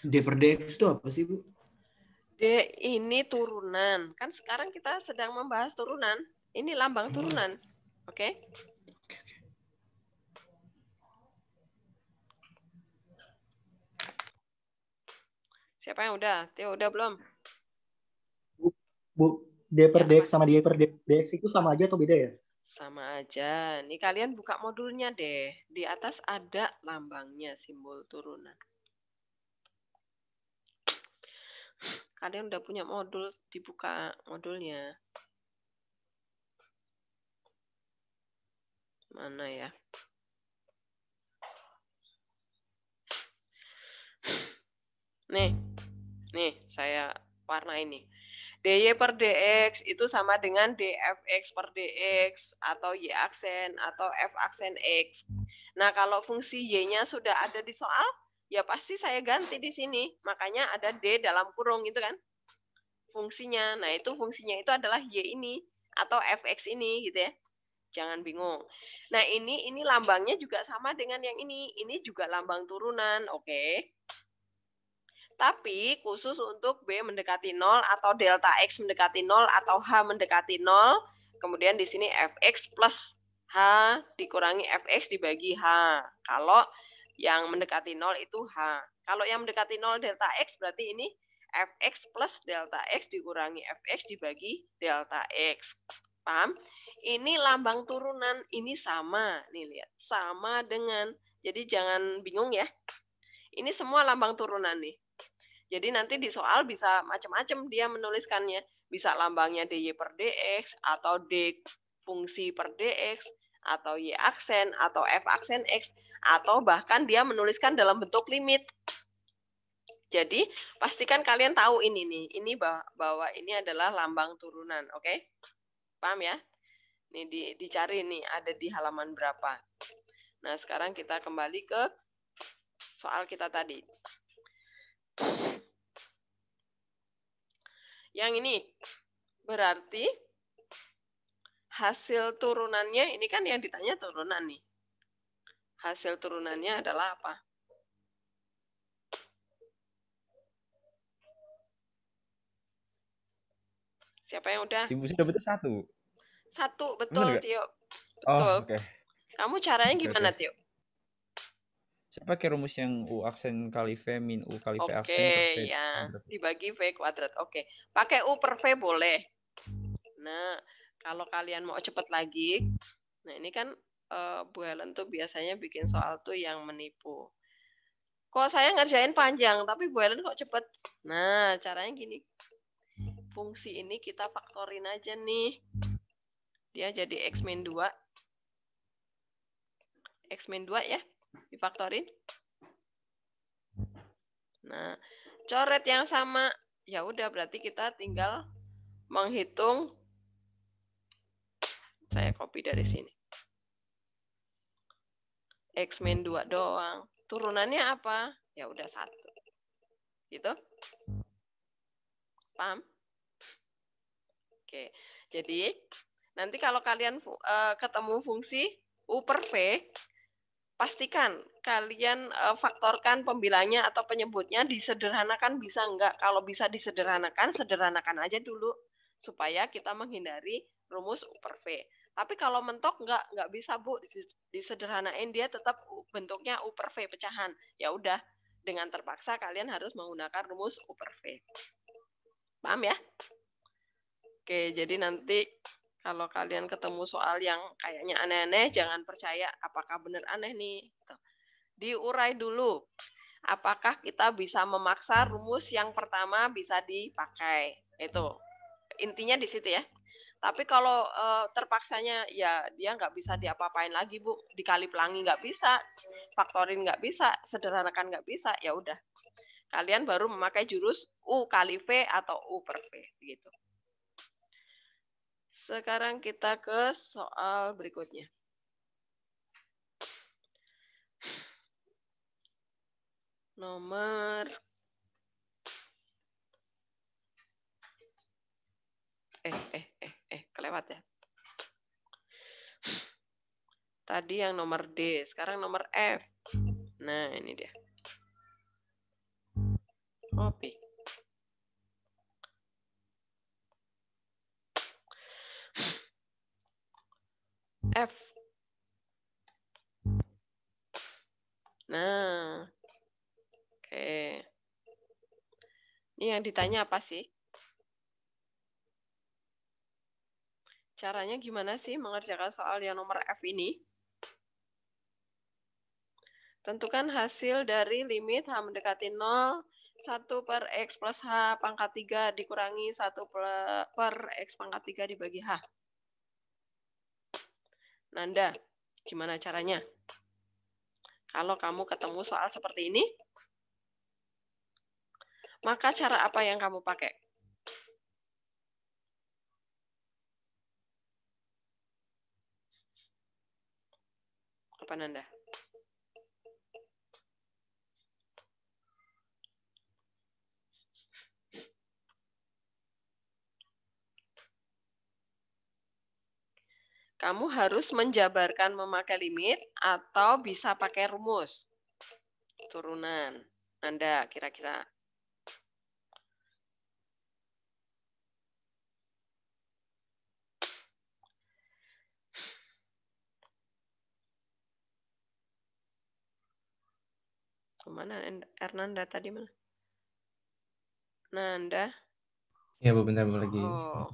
D per DX itu apa sih, Bu? D ini turunan. Kan sekarang kita sedang membahas turunan. Ini lambang turunan. Oke? Siapa yang udah? Tio udah belum? Bu, D per DX sama D per DX itu sama aja atau beda ya? Sama aja. Nih kalian buka modulnya deh. Di atas ada lambangnya, simbol turunan. Kalian udah punya modul, dibuka modulnya. Mana ya? Nih saya warna ini. DY per DX itu sama dengan DFX per DX atau Y aksen atau F aksen X. Nah, kalau fungsi Y-nya sudah ada di soal, ya pasti saya ganti di sini. Makanya ada D dalam kurung itu kan. Fungsinya. Nah, itu fungsinya itu adalah Y ini atau FX ini gitu ya. Jangan bingung. Nah, ini lambangnya juga sama dengan yang ini. Ini juga lambang turunan, oke. Tapi khusus untuk B mendekati 0 atau delta X mendekati 0 atau H mendekati 0, kemudian di sini Fx plus H dikurangi Fx dibagi H. Kalau yang mendekati 0 itu H. Kalau yang mendekati 0 delta X berarti ini Fx plus delta X dikurangi Fx dibagi delta X. Paham? Ini lambang turunan, ini sama. Nih lihat, sama dengan Jadi jangan bingung ya. Ini semua lambang turunan nih. Jadi nanti di soal bisa macam-macam dia menuliskannya. Bisa lambangnya dy per dx, atau d fungsi per dx, atau y aksen, atau f aksen x, atau bahkan dia menuliskan dalam bentuk limit. Jadi pastikan kalian tahu ini nih, ini bahwa ini adalah lambang turunan, oke? Paham ya? Ini dicari nih ada di halaman berapa. Nah sekarang kita kembali ke soal kita tadi. Yang ini berarti hasil turunannya, ini kan yang ditanya turunan nih. Hasil turunannya adalah apa? Siapa yang udah? Ibu sudah betul 1. 1, betul, Tio. Oh, Betul. oke. Kamu caranya gimana, Tio? Saya pakai rumus yang U aksen kali V min U kali V aksen per V. Ya. Dibagi V kuadrat. Oke. Pakai U per V boleh. Nah, kalau kalian mau cepet lagi, nah ini kan Bu Helen tuh biasanya bikin soal tuh yang menipu. Kok saya ngerjain panjang, tapi Bu Helen kok cepet? Nah, caranya gini. Fungsi ini kita faktorin aja nih. Dia jadi X min 2. X min 2 ya. Difaktorin. Nah, coret yang sama. Ya udah berarti kita tinggal menghitung. Saya copy dari sini. X min 2 doang. Turunannya apa? Ya udah 1. Gitu. Paham? Oke. Jadi, nanti kalau kalian ketemu fungsi U per V, pastikan kalian faktorkan pembilangnya atau penyebutnya, disederhanakan bisa enggak. Kalau bisa disederhanakan, sederhanakan aja dulu. Supaya kita menghindari rumus U per V. Tapi kalau mentok enggak bisa, Bu. Disederhanain dia tetap bentuknya U per V pecahan. Ya udah, dengan terpaksa kalian harus menggunakan rumus U per V. Paham ya? Oke, jadi nanti kalau kalian ketemu soal yang kayaknya aneh-aneh, jangan percaya apakah benar aneh nih. Diurai dulu. Apakah kita bisa memaksa rumus yang pertama bisa dipakai? Itu intinya di situ ya. Tapi kalau terpaksanya ya dia nggak bisa diapa-apain lagi, Bu. Dikali pelangi nggak bisa, faktorin nggak bisa, sederhanakan nggak bisa, ya udah. Kalian baru memakai jurus U kali V atau U per V gitu. Sekarang kita ke soal berikutnya. Nomor kelewat ya. Tadi yang nomor D, sekarang nomor F. Nah, ini dia. Copy. F. Nah. Oke. Ini yang ditanya apa sih? Caranya gimana sih mengerjakan soal yang nomor F ini? Tentukan hasil dari limit H mendekati 0, 1 per X plus H pangkat 3 dikurangi 1 per X pangkat 3 dibagi H. Nanda, gimana caranya? Kalau kamu ketemu soal seperti ini, maka cara apa yang kamu pakai? Apa Nanda? Kamu harus menjabarkan memakai limit atau bisa pakai rumus turunan. Nanda, kira-kira. Kemana Ernanda tadi mana? Nanda. Ya, Bu, bentar lagi. Oh.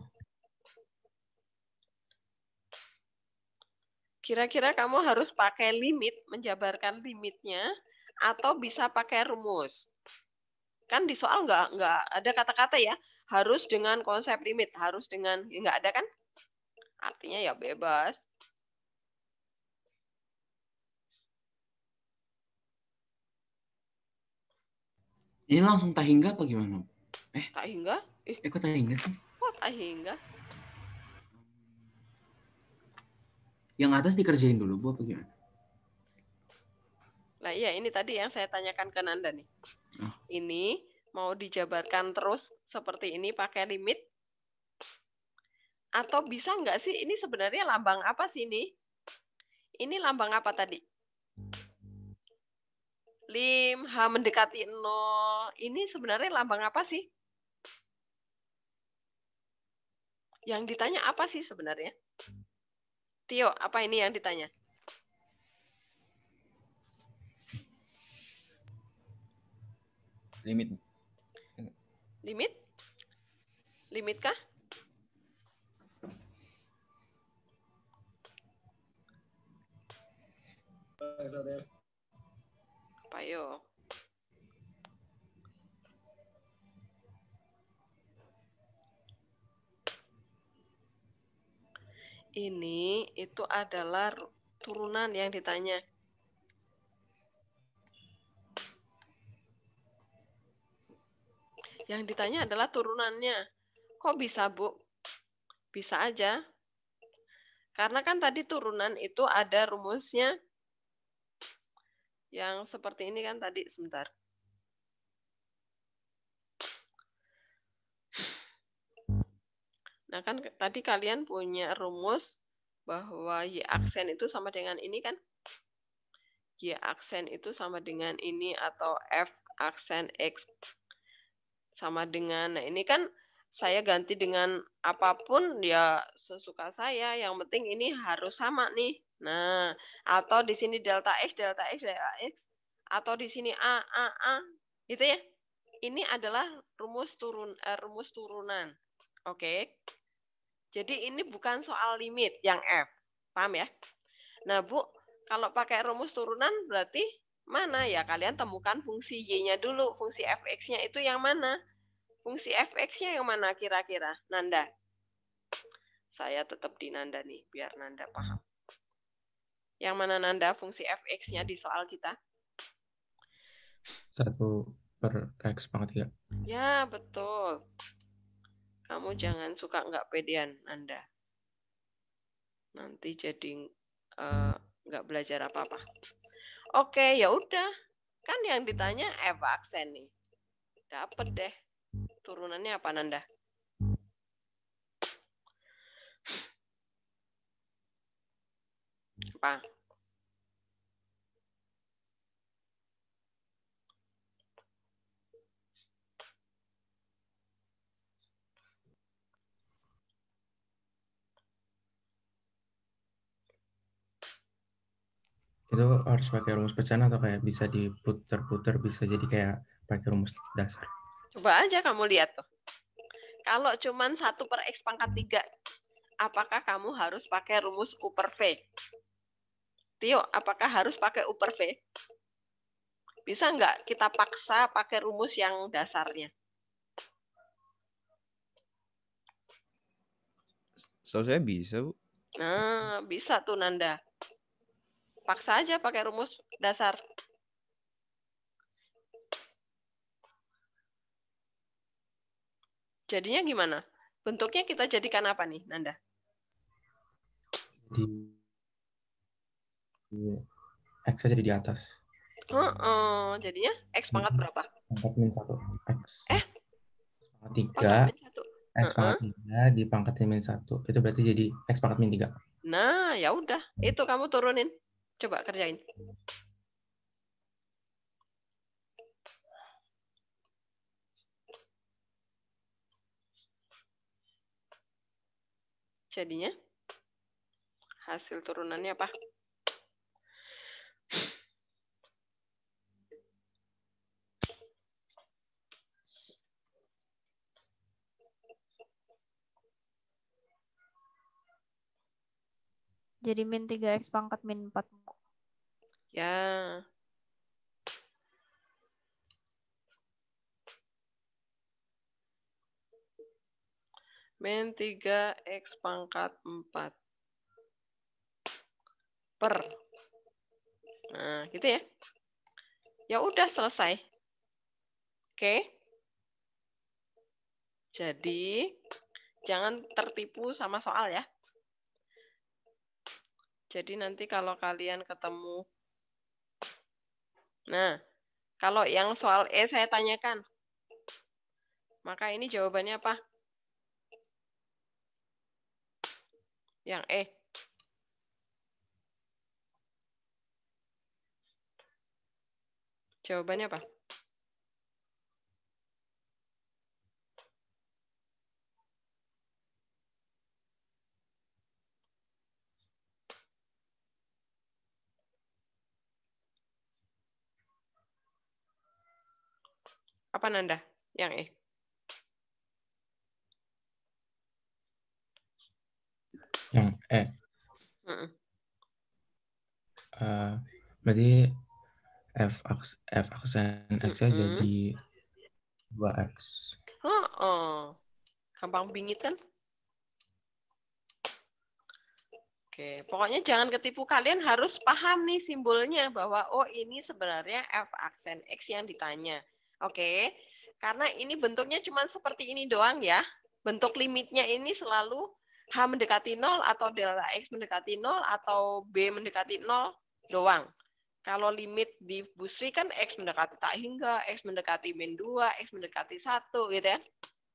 Kira-kira kamu harus pakai limit, menjabarkan limitnya, atau bisa pakai rumus. Kan di soal nggak ada kata-kata ya, harus dengan konsep limit, harus dengan, nggak ada kan? Artinya ya bebas. Ini langsung tak hingga apa gimana? Tak hingga? Kok tak hingga sih? Kok tak hingga? Yang atas dikerjain dulu, Bu, apa gimana? Nah iya, ini tadi yang saya tanyakan ke Nanda nih. Ini mau dijabarkan terus seperti ini pakai limit? Atau bisa nggak sih, ini sebenarnya lambang apa sih ini? Ini lambang apa tadi? Lim, H mendekati 0. Ini sebenarnya lambang apa sih? Yang ditanya apa sih sebenarnya? Tio, apa ini yang ditanya? Limit. Limit? Limit kah? Apa yo? Ini itu adalah turunan yang ditanya. Yang ditanya adalah turunannya. Kok bisa, Bu? Bisa aja. Karena kan tadi turunan itu ada rumusnya yang seperti ini kan tadi. Sebentar. Nah kan tadi kalian punya rumus bahwa Y aksen itu sama dengan ini kan? Y aksen itu sama dengan ini atau F aksen X sama dengan, nah ini kan saya ganti dengan apapun ya sesuka saya, yang penting ini harus sama nih. Nah, atau di sini delta X, atau di sini A, gitu ya. Ini adalah rumus turunan. Oke. Jadi ini bukan soal limit yang F. Paham ya? Nah, Bu, kalau pakai rumus turunan berarti mana ya? Kalian temukan fungsi Y-nya dulu. Fungsi fx-nya itu yang mana? Fungsi fx-nya yang mana kira-kira? Nanda. Saya tetap di Nanda nih, biar Nanda paham. Yang mana Nanda fungsi fx-nya di soal kita? 1/x pangkat 3. Ya, betul. Kamu jangan suka nggak pedean, Nanda. Nanti jadi nggak belajar apa-apa. Oke, ya udah. Kan yang ditanya F aksen nih. Dapat deh. Turunannya apa, Nanda? Apa? Itu harus pakai rumus pecahan atau kayak bisa diputer-puter, bisa jadi kayak pakai rumus dasar? Coba aja kamu lihat tuh. Kalau cuman 1/x pangkat 3, apakah kamu harus pakai rumus U per V? Tio, apakah harus pakai U per V? Bisa nggak kita paksa pakai rumus yang dasarnya? Saya bisa, Bu. Nah, bisa tuh Nanda. Paksa aja pakai rumus dasar. Jadinya gimana? Bentuknya kita jadikan apa nih, Nanda? X aja di atas. Jadinya X pangkat berapa? Pangkat min 1. X. Pangkat min 1. X pangkat 3 dipangkatin min 1. Itu berarti jadi X pangkat min 3. Nah, ya udah. Itu kamu turunin. Coba kerjain. Jadinya hasil turunannya apa? Jadi min 3x pangkat min 4. Ya. Min 3x pangkat 4 per. Nah, gitu ya. Ya udah selesai. Oke. Jadi, jangan tertipu sama soal ya. Jadi nanti kalau kalian ketemu. Nah, kalau yang soal E saya tanyakan. Maka ini jawabannya apa? Yang E. Jawabannya apa? Apa Nanda? Yang E. Yang E. Berarti F aksen X-nya jadi 2X. Gampang bingit kan? Oke, pokoknya jangan ketipu. Kalian harus paham nih simbolnya bahwa oh ini sebenarnya F aksen X yang ditanya. Oke, karena ini bentuknya cuma seperti ini doang ya. Bentuk limitnya ini selalu H mendekati 0 atau delta X mendekati 0 atau B mendekati 0 doang. Kalau limit di Busri kan X mendekati tak hingga, X mendekati min 2, X mendekati 1 gitu ya.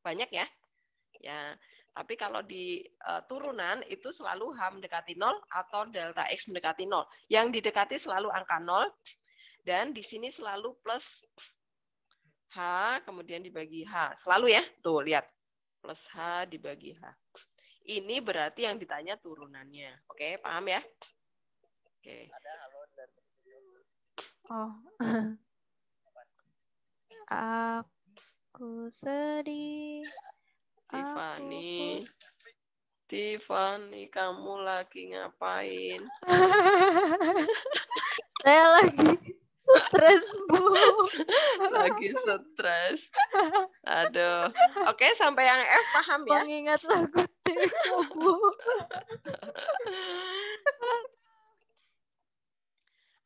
Banyak ya. Ya, tapi kalau di turunan itu selalu H mendekati 0 atau delta X mendekati 0. Yang didekati selalu angka 0 dan di sini selalu plus H kemudian dibagi H. Selalu ya. Tuh, lihat. Plus H dibagi H. Ini berarti yang ditanya turunannya. Oke, paham ya? Oke. Oh. Aku sedih. Tiffany, kamu lagi ngapain? Saya lagi stres, Bu. Lagi stres. Aduh. Oke, sampai yang F paham ya? Mengingat lagu Teko, Bu.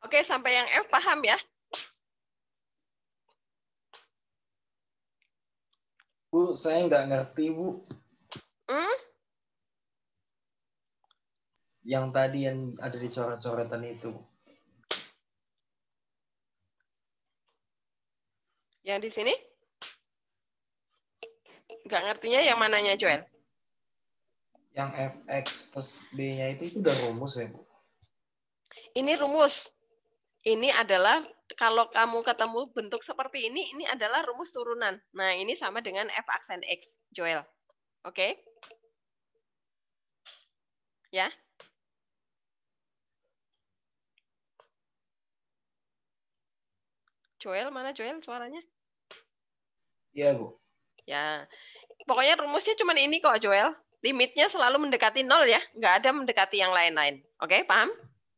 Oke, sampai yang F paham ya? Bu, saya nggak ngerti, Bu. Yang tadi yang ada di coret-coretan itu. Yang di sini? Nggak ngertinya yang mananya, Joel? Yang Fx plus B-nya itu udah rumus ya, Bu? Ini rumus. Ini adalah, kalau kamu ketemu bentuk seperti ini adalah rumus turunan. Nah, ini sama dengan F aksen X, Joel. Oke? Ya? Joel, mana Joel suaranya? Iya, Bu. Ya, pokoknya rumusnya cuma ini kok, Joel. Limitnya selalu mendekati 0 ya, nggak ada mendekati yang lain-lain. Oke, paham?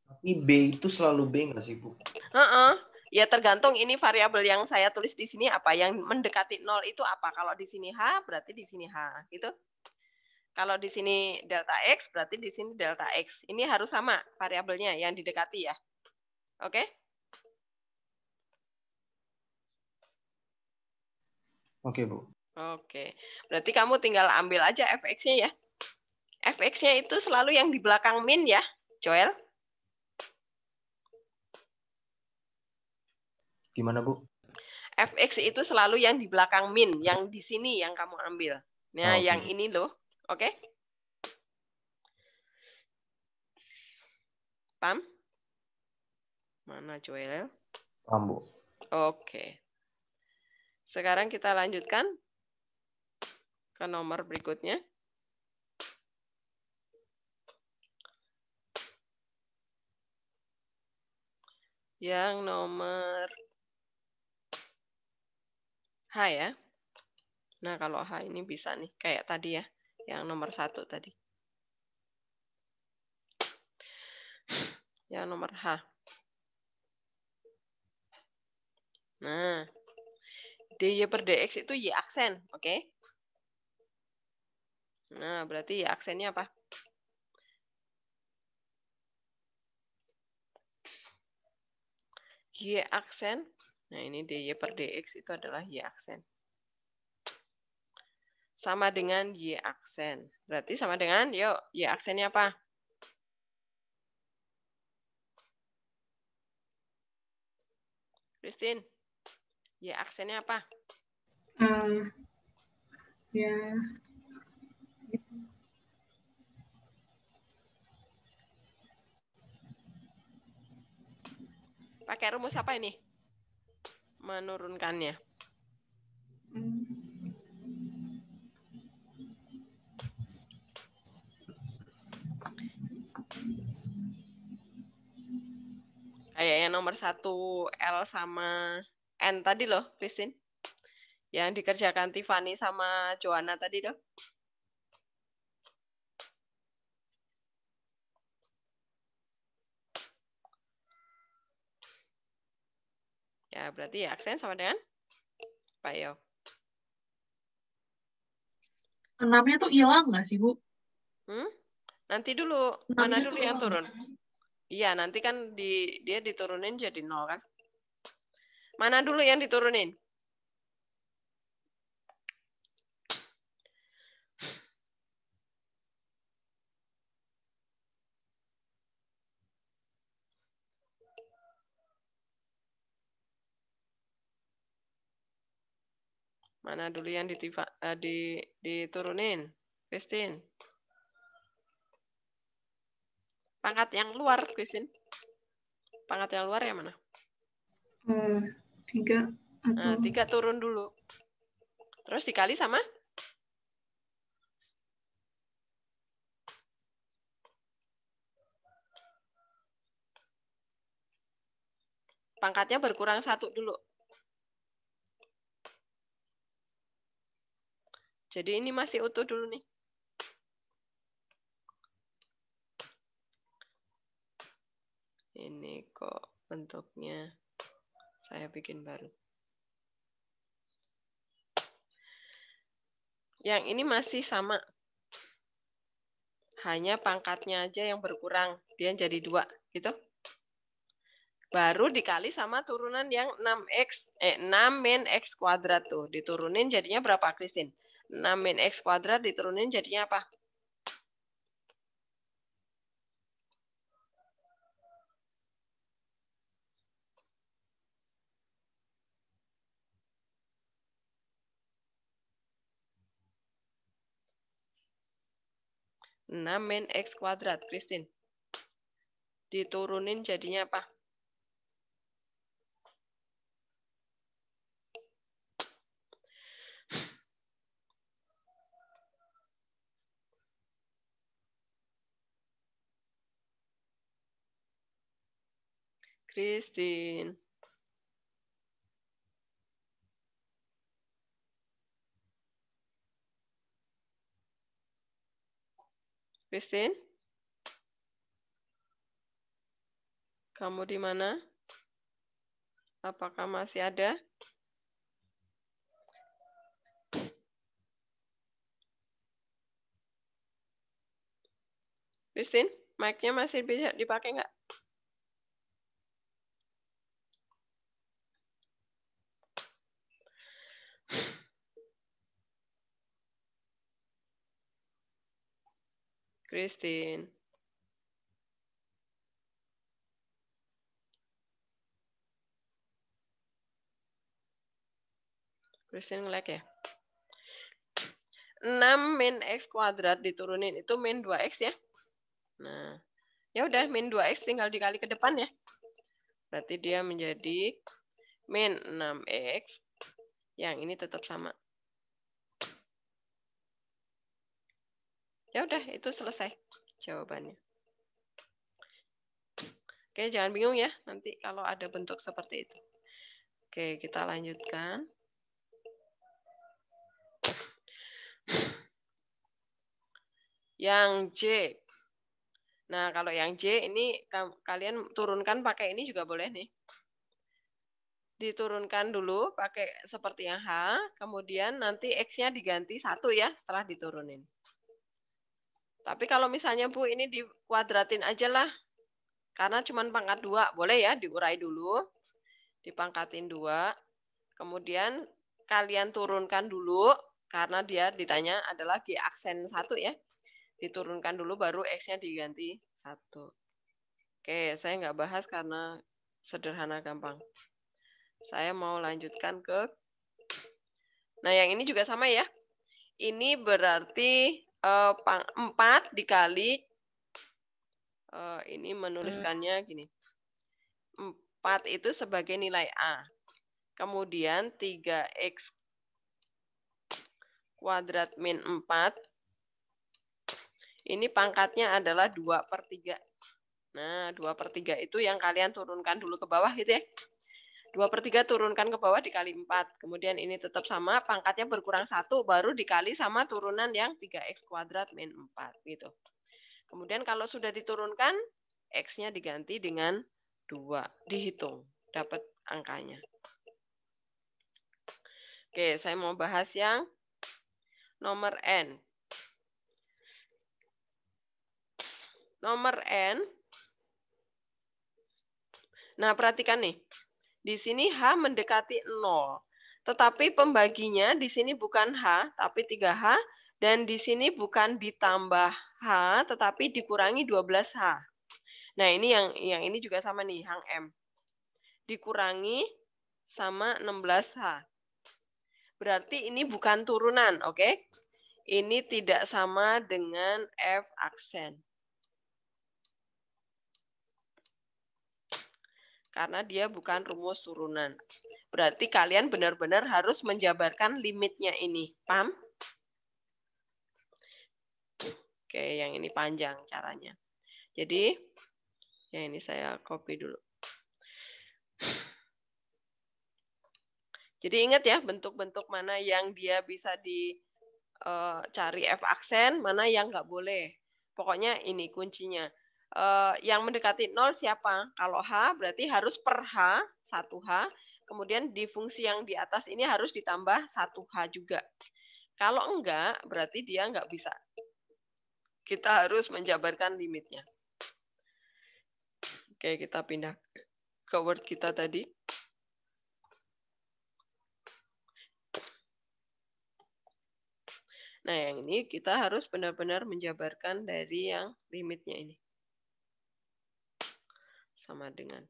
Tapi B itu selalu B nggak sih, Bu? Ya tergantung ini variabel yang saya tulis di sini apa. Yang mendekati 0 itu apa. Kalau di sini H, berarti di sini H. Gitu. Kalau di sini delta X, berarti di sini delta X. Ini harus sama variabelnya yang didekati ya. Oke? Oke, Bu. Oke. Berarti kamu tinggal ambil aja fx-nya ya. Fx-nya itu selalu yang di belakang min ya, Joel. Gimana, Bu? Fx itu selalu yang di belakang min, yang di sini yang kamu ambil. Nah, yang ini loh. Oke? Paham? Mana Joel? Paham, Bu. Oke. Sekarang kita lanjutkan ke nomor berikutnya. Yang nomor H ya. Nah, kalau H ini bisa nih, kayak tadi ya. Yang nomor 1 tadi. Yang nomor H. Nah, dy per dx itu y aksen, oke? Nah, berarti y aksennya apa? Y aksen. Nah, ini dy per dx itu adalah y aksen. Sama dengan y aksen. Berarti sama dengan, yuk, y aksennya apa? Christine, y aksennya apa? Ya. Pakai rumus apa ini? Menurunkannya. Kayak yang nomor 1 L sama N tadi loh, Christine. Yang dikerjakan Tiffany sama Joanna tadi loh. Ya, berarti ya aksen sama dengan apa ya? 6-nya tuh hilang nggak sih, Bu? Nanti dulu, 6-nya mana tuh dulu yang hilang. turun? Iya, nanti kan dia diturunin jadi 0 kan? Mana dulu yang diturunin? Mana dulu yang diturunin? Christine. Pangkat yang luar, Christine. Pangkat yang luar yang mana? 3 atau... Nah, 3 turun dulu. Terus dikali sama? Pangkatnya berkurang 1 dulu. Jadi ini masih utuh dulu nih. Ini kok bentuknya saya bikin baru. Yang ini masih sama. Hanya pangkatnya aja yang berkurang. Dia jadi 2, gitu. Baru dikali sama turunan yang 6 min x kuadrat tuh. Diturunin jadinya berapa, Christine? 6 min x kuadrat diturunin jadinya apa? Min x kuadrat, Christine. Diturunin jadinya apa? Christine. Christine? Kamu di mana? Apakah masih ada? Christine, mic-nya masih bisa dipakai nggak? Christine. Christine nge-lag ya? 6 min x kuadrat diturunin itu min 2x ya. Nah, ya udah min 2x tinggal dikali ke depan ya. Berarti dia menjadi min 6x. Yang ini tetap sama. Ya udah, itu selesai jawabannya. Oke, jangan bingung ya nanti kalau ada bentuk seperti itu. Oke, kita lanjutkan. Yang J. Nah, kalau yang J ini kalian turunkan pakai ini juga boleh nih. Diturunkan dulu pakai seperti yang H, kemudian nanti X-nya diganti 1 ya setelah diturunin. Tapi kalau misalnya Bu ini dikuadratin aja lah, karena cuma pangkat 2, boleh ya diurai dulu, dipangkatin 2, kemudian kalian turunkan dulu, karena dia ditanya adalah G aksen 1 ya, diturunkan dulu baru X-nya diganti 1. Oke, saya nggak bahas karena sederhana gampang. Saya mau lanjutkan ke, nah yang ini juga sama ya. Ini berarti 4 dikali, ini menuliskannya gini. 4 itu sebagai nilai A. Kemudian 3X kuadrat min 4. Ini pangkatnya adalah 2/3. Nah, 2/3 itu yang kalian turunkan dulu ke bawah gitu ya. 2/3 turunkan ke bawah dikali 4. Kemudian ini tetap sama, pangkatnya berkurang 1, baru dikali sama turunan yang 3X kuadrat min 4. Gitu. Kemudian kalau sudah diturunkan, X-nya diganti dengan 2. Dihitung, dapat angkanya. Oke, saya mau bahas yang nomor N. Nomor N. Nah, perhatikan nih. Di sini H mendekati 0. Tetapi pembaginya di sini bukan H, tapi 3H. Dan di sini bukan ditambah H, tetapi dikurangi 12H. Nah, ini yang ini juga sama nih, hang M. Dikurangi sama 16H. Berarti ini bukan turunan, oke? Ini tidak sama dengan F aksen. Karena dia bukan rumus turunan. Berarti kalian benar-benar harus menjabarkan limitnya ini. Paham? Oke, yang ini panjang caranya. Jadi, yang ini saya copy dulu. Jadi ingat ya, bentuk-bentuk mana yang dia bisa dicari F aksen, mana yang nggak boleh. Pokoknya ini kuncinya. Yang mendekati 0 siapa? Kalau H berarti harus per H, 1H. Kemudian di fungsi yang di atas ini harus ditambah 1H juga. Kalau enggak, berarti dia enggak bisa. Kita harus menjabarkan limitnya. Oke, kita pindah ke Word kita tadi. Nah, yang ini kita harus benar-benar menjabarkan dari yang limitnya ini. Sama dengan.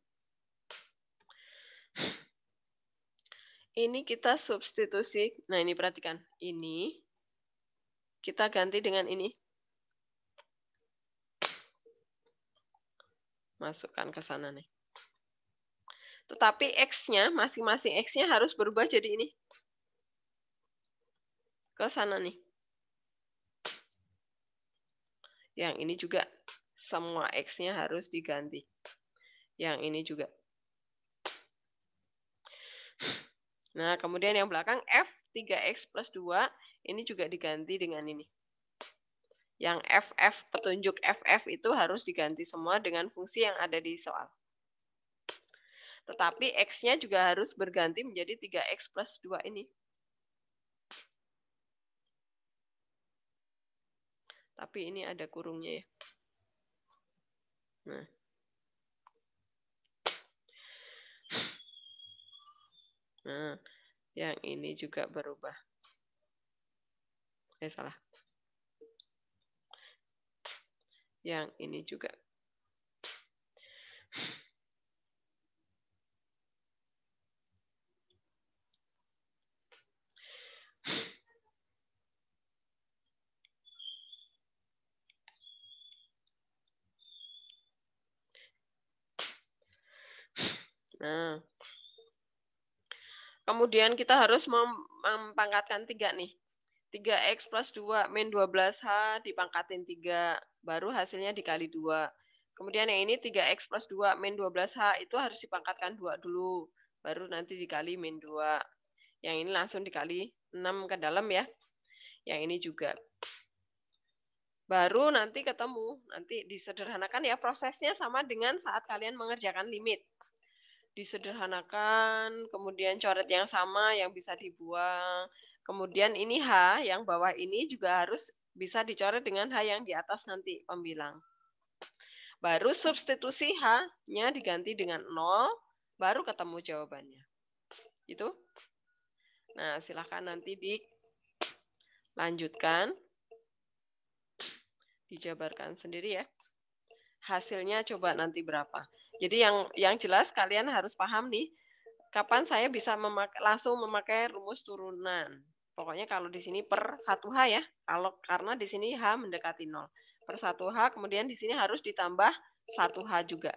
Ini kita substitusi. Nah, ini perhatikan. Ini kita ganti dengan ini. Masukkan ke sana nih. Tetapi X-nya, masing-masing X-nya harus berubah jadi ini. Ke sana nih. Yang ini juga semua X-nya harus diganti. Yang ini juga. Nah, kemudian yang belakang F 3X plus 2, ini juga diganti dengan ini. Yang FF, petunjuk FF itu harus diganti semua dengan fungsi yang ada di soal. Tetapi X-nya juga harus berganti menjadi 3X plus 2 ini. Tapi ini ada kurungnya ya. Nah. Nah, yang ini juga berubah. Salah. Yang ini juga. Nah. Kemudian kita harus mempangkatkan 3 nih. 3X plus 2 min 12H dipangkatin 3. Baru hasilnya dikali 2. Kemudian yang ini 3X plus 2 min 12H itu harus dipangkatkan 2 dulu. Baru nanti dikali min 2. Yang ini langsung dikali 6 ke dalam ya. Yang ini juga. Baru nanti ketemu. Nanti disederhanakan ya, prosesnya sama dengan saat kalian mengerjakan limit. Disederhanakan, kemudian coret yang sama yang bisa dibuang. Kemudian ini H, yang bawah ini juga harus bisa dicoret dengan H yang di atas nanti, pembilang. Baru substitusi H-nya diganti dengan 0, baru ketemu jawabannya. Gitu. Nah, silahkan nanti dilanjutkan. Dijabarkan sendiri ya. Hasilnya coba nanti berapa. Jadi yang jelas kalian harus paham nih, kapan saya bisa langsung memakai rumus turunan. Pokoknya kalau di sini per 1H ya. Karena di sini H mendekati 0. Per 1H, kemudian di sini harus ditambah 1H juga.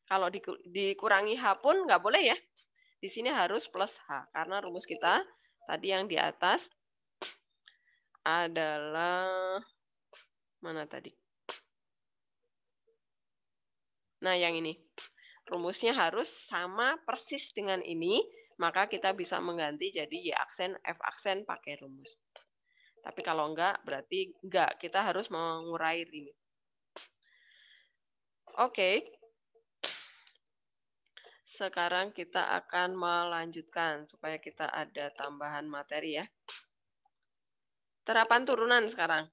Kalau dikurangi H pun nggak boleh ya. Di sini harus plus H. Karena rumus kita tadi yang di atas adalah, mana tadi? Nah, yang ini. Rumusnya harus sama persis dengan ini, maka kita bisa mengganti jadi Y aksen, F aksen pakai rumus. Tapi kalau enggak, berarti enggak. Kita harus mengurai limit. Oke. Sekarang kita akan melanjutkan supaya kita ada tambahan materi ya. Terapan turunan sekarang.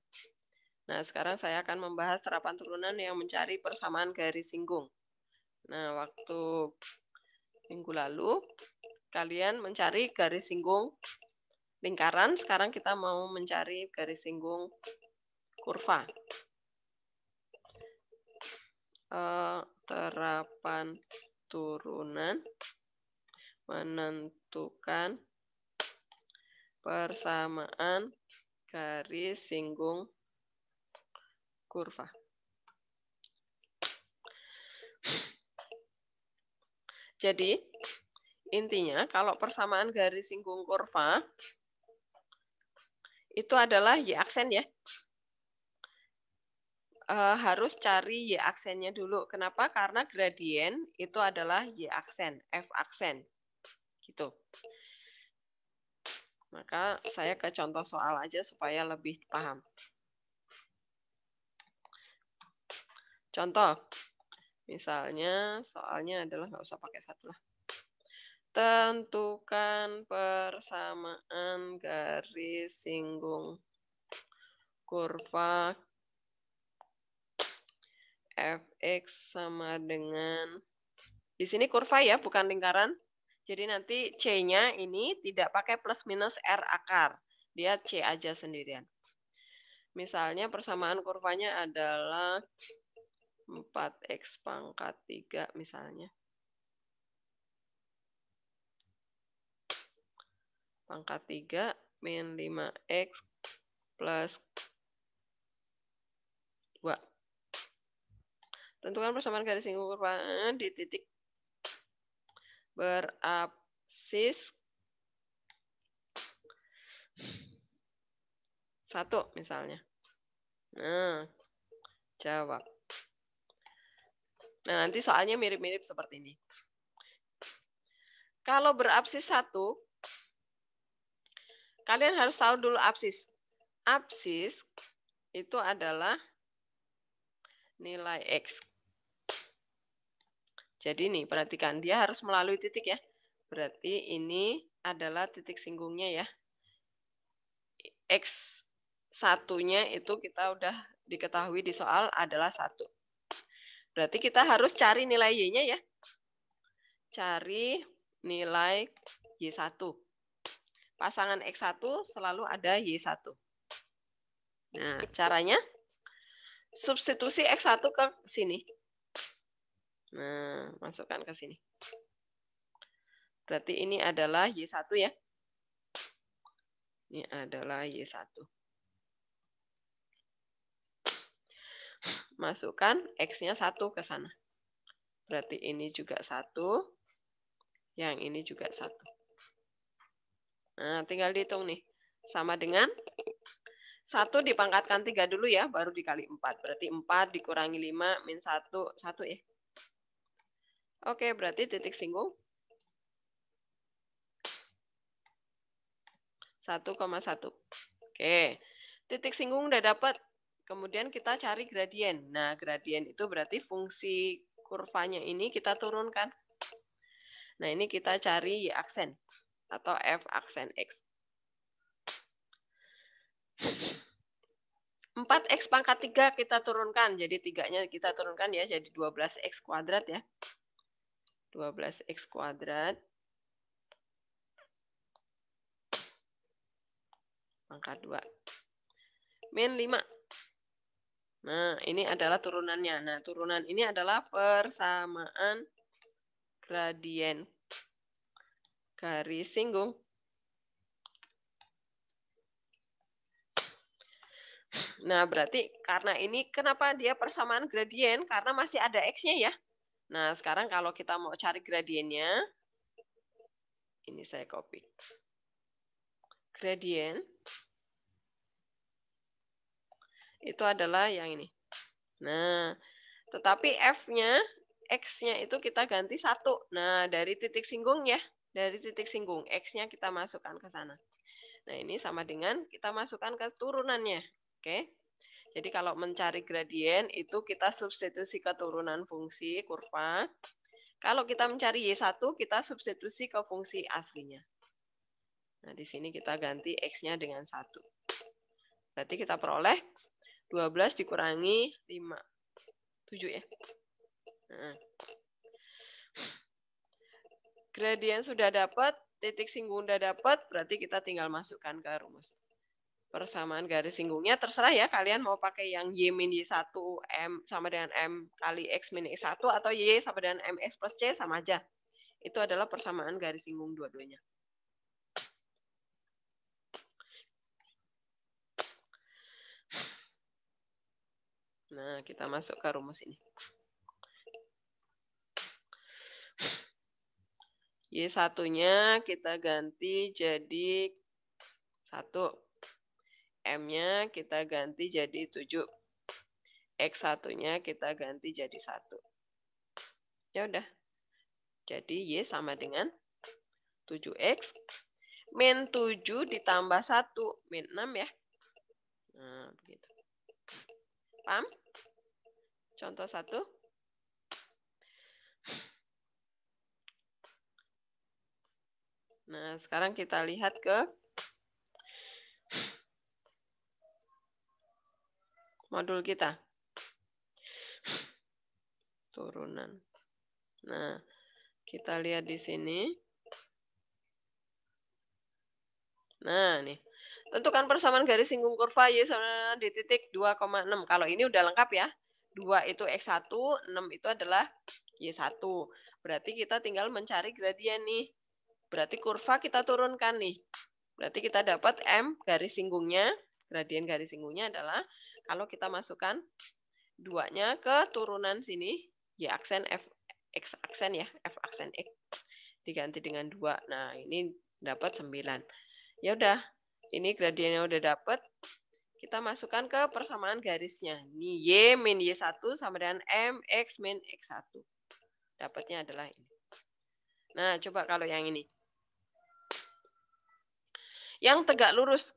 Nah, sekarang saya akan membahas terapan turunan yang mencari persamaan garis singgung. Nah, waktu minggu lalu, kalian mencari garis singgung lingkaran. Sekarang kita mau mencari garis singgung kurva. Terapan turunan menentukan persamaan garis singgung kurva. Jadi, intinya kalau persamaan garis singgung kurva itu adalah Y aksen ya. Harus cari Y aksennya dulu. Kenapa? Karena gradien itu adalah Y aksen, F aksen. Gitu. Maka saya ke contoh soal aja supaya lebih paham. Contoh, misalnya soalnya adalah nggak usah pakai satu lah. Tentukan persamaan garis singgung kurva Fx sama dengan, di sini kurva ya, bukan lingkaran. Jadi nanti C-nya ini tidak pakai plus minus R akar. Dia C aja sendirian. Misalnya persamaan kurvanya adalah 4x pangkat 3 misalnya. Pangkat 3 min 5x plus 2. Tentukan persamaan garis singgung kurva di titik berabsis 1 misalnya. Nah, jawab. Nah, nanti soalnya mirip-mirip seperti ini. Kalau berabsis 1, kalian harus tahu dulu absis. Absis itu adalah nilai X. Jadi nih, perhatikan. Dia harus melalui titik ya. Berarti ini adalah titik singgungnya ya. X satunya itu kita udah diketahui di soal adalah 1. Berarti kita harus cari nilai Y-nya ya. Cari nilai Y1. Pasangan X1 selalu ada Y1. Nah, caranya substitusi X1 ke sini. Nah, masukkan ke sini. Berarti ini adalah Y1 ya. Ini adalah Y1. Masukkan X-nya 1 ke sana. Berarti ini juga 1. Yang ini juga 1. Nah, tinggal dihitung nih. Sama dengan 1 dipangkatkan 3 dulu ya, baru dikali 4. Berarti 4 dikurangi 5 min 1, 1 ya. Oke, berarti titik singgung 1,1. Oke, titik singgung udah dapat. Kemudian kita cari gradien. Nah, gradien itu berarti fungsi kurvanya ini kita turunkan. Nah, ini kita cari Y aksen atau F aksen X. 4X pangkat 3 kita turunkan. Jadi 3-nya kita turunkan ya, jadi 12X kuadrat ya. 12X kuadrat. Pangkat 2. Min 5. Nah, ini adalah turunannya. Nah, turunan ini adalah persamaan gradien garis singgung. Nah, berarti karena ini kenapa dia persamaan gradien? Karena masih ada X-nya ya. Nah, sekarang kalau kita mau cari gradiennya, ini saya copy. Gradien itu adalah yang ini. Nah, tetapi F-nya, X-nya itu kita ganti 1. Nah, dari titik singgung ya. Dari titik singgung, X-nya kita masukkan ke sana. Nah, ini sama dengan kita masukkan ke turunannya. Oke. Jadi kalau mencari gradien, itu kita substitusi ke turunan fungsi kurva. Kalau kita mencari Y1, kita substitusi ke fungsi aslinya. Nah, di sini kita ganti X-nya dengan 1. Berarti kita peroleh 12 dikurangi 5. 7 ya. Nah. Gradien sudah dapat, titik singgung sudah dapat, berarti kita tinggal masukkan ke rumus. Persamaan garis singgungnya terserah ya, kalian mau pakai yang Y min Y1, M sama dengan M kali X min X1, atau Y sama dengan MX plus C, sama aja. Itu adalah persamaan garis singgung dua-duanya. Nah, kita masuk ke rumus ini. Y1-nya kita ganti jadi 1. M-nya kita ganti jadi 7. X1-nya kita ganti jadi 1. Ya udah. Jadi Y sama dengan 7X min 7 ditambah 1 min 6 ya. Nah, begitu. Paham? Contoh 1. Nah, sekarang kita lihat ke modul kita. Turunan. Nah, kita lihat di sini. Nah, nih. Tentukan persamaan garis singgung kurva Y sama di titik 2,6. Kalau ini udah lengkap ya. 2 itu X1, 6 itu adalah Y1. Berarti kita tinggal mencari gradien nih. Berarti kurva kita turunkan nih. Berarti kita dapat M garis singgungnya, gradien garis singgungnya adalah kalau kita masukkan 2-nya ke turunan sini, Y aksen F X aksen ya, F aksen X diganti dengan 2. Nah, ini dapat 9. Ya udah, ini gradiennya udah dapat. Kita masukkan ke persamaan garisnya. Ini Y min Y1 sama dengan M X min X1. Dapatnya adalah ini. Nah, coba kalau yang ini. Yang tegak lurus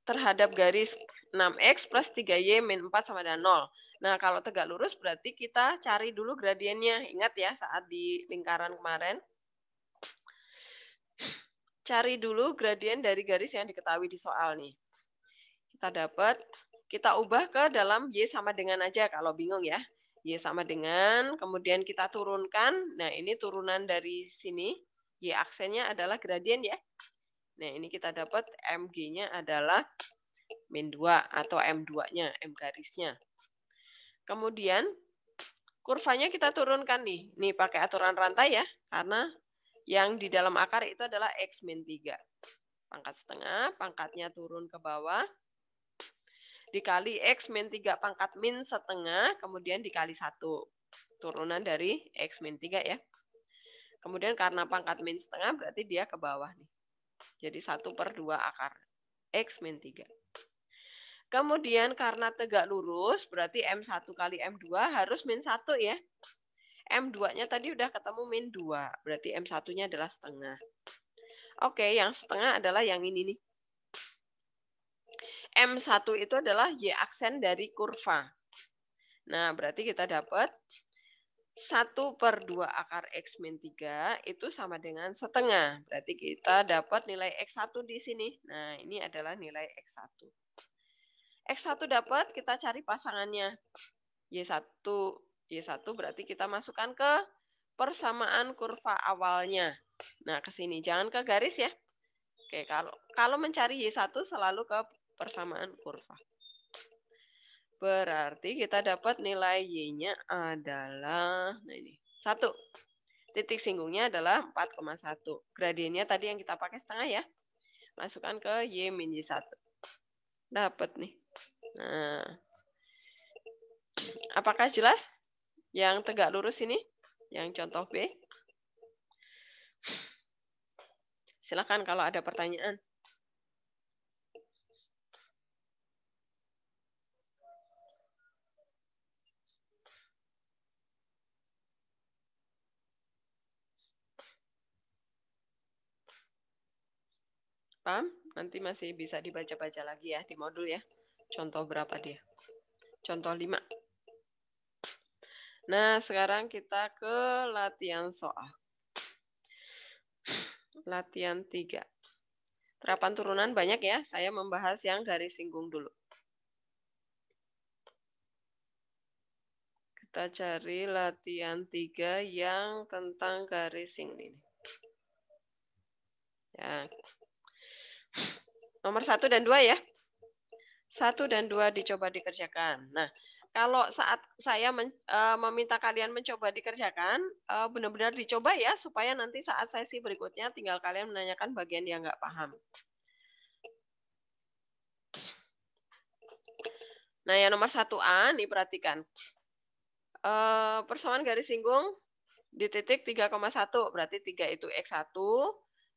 terhadap garis 6X plus 3Y min 4 sama dengan 0. Nah, kalau tegak lurus berarti kita cari dulu gradiennya. Ingat ya, saat di lingkaran kemarin. Cari dulu gradien dari garis yang diketahui di soal nih. Kita dapat, kita ubah ke dalam Y sama dengan aja kalau bingung ya. Y sama dengan, kemudian kita turunkan. Nah, ini turunan dari sini. Y aksennya adalah gradien ya. Nah, ini kita dapat MG-nya adalah min 2 atau M2-nya, M garisnya. Kemudian, kurvanya kita turunkan nih. Nih, pakai aturan rantai ya. Karena yang di dalam akar itu adalah X min 3. Pangkat setengah, pangkatnya turun ke bawah. Dikali X min 3 pangkat min setengah, kemudian dikali 1. Turunan dari X min 3 ya. Kemudian karena pangkat min setengah, berarti dia ke bawah nih. Jadi 1/2 akar X min 3. Kemudian karena tegak lurus, berarti M1 kali M2 harus min 1 ya. M2-nya tadi udah ketemu min 2. Berarti M1-nya adalah setengah. Oke, yang setengah adalah yang ini nih. M1 itu adalah Y aksen dari kurva. Nah, berarti kita dapat 1/2 akar X min 3 itu sama dengan setengah. Berarti kita dapat nilai X1 di sini. Nah, ini adalah nilai X1. X1 dapat, kita cari pasangannya. Y1 berarti kita masukkan ke persamaan kurva awalnya. Nah, ke sini. Jangan ke garis ya. Oke, kalau mencari Y1 selalu ke persamaan kurva. Berarti kita dapat nilai Y-nya adalah, nah ini, 1. Titik singgungnya adalah 4,1. Gradiennya tadi yang kita pakai setengah ya. Masukkan ke Y min Y1. Dapat nih. Nah, apakah jelas yang tegak lurus ini? Yang contoh B? Silakan kalau ada pertanyaan. Paham? Nanti masih bisa dibaca-baca lagi ya di modul ya. Contoh berapa dia? Contoh 5. Nah, sekarang kita ke latihan soal. Latihan 3. Terapan turunan banyak ya. Saya membahas yang garis singgung dulu. Kita cari latihan 3 yang tentang garis singgung ini. Ya. Nomor 1 dan 2 ya. 1 dan 2 dicoba dikerjakan. Nah, kalau saat saya meminta kalian mencoba dikerjakan, benar-benar dicoba ya, supaya nanti saat sesi berikutnya tinggal kalian menanyakan bagian yang nggak paham. Nah, yang nomor 1A, nih perhatikan. Persamaan garis singgung di titik 3,1, berarti 3 itu X1,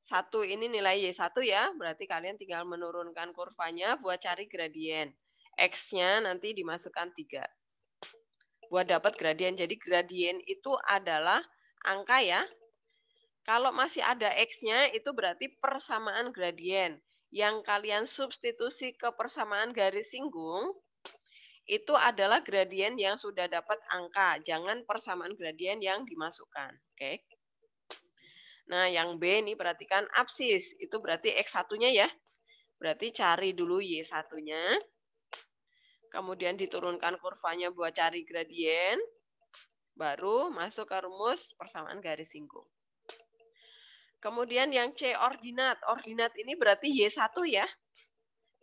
1 ini nilai Y1 ya, berarti kalian tinggal menurunkan kurvanya buat cari gradien. X-nya nanti dimasukkan 3. Buat dapat gradien. Jadi gradien itu adalah angka ya. Kalau masih ada X-nya itu berarti persamaan gradien. Yang kalian substitusi ke persamaan garis singgung, itu adalah gradien yang sudah dapat angka. Jangan persamaan gradien yang dimasukkan. Oke. Nah, yang B ini perhatikan absis. Itu berarti X1-nya ya. Berarti cari dulu Y1-nya. Kemudian diturunkan kurvanya buat cari gradien. Baru masuk ke rumus persamaan garis singgung. Kemudian yang C ordinat. Ordinat ini berarti Y1 ya.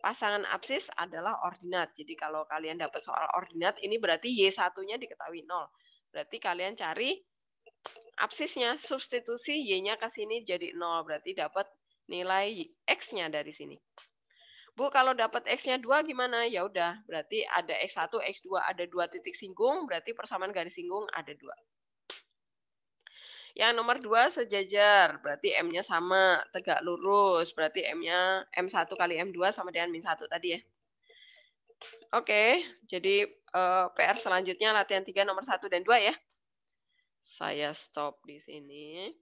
Pasangan absis adalah ordinat. Jadi kalau kalian dapat soal ordinat, ini berarti Y1-nya diketahui 0. Berarti kalian cari absisnya, substitusi Y-nya ke sini jadi 0. Berarti dapat nilai X-nya dari sini. Bu, kalau dapat X-nya 2 gimana? Ya udah, berarti ada X1, X2, ada 2 titik singgung, berarti persamaan garis singgung ada 2. Yang nomor 2 sejajar, berarti M-nya sama, tegak lurus, berarti M-nya M1 kali M2 sama dengan min 1 tadi ya. Oke, jadi PR selanjutnya latihan 3 nomor 1 dan 2 ya. Saya stop di sini.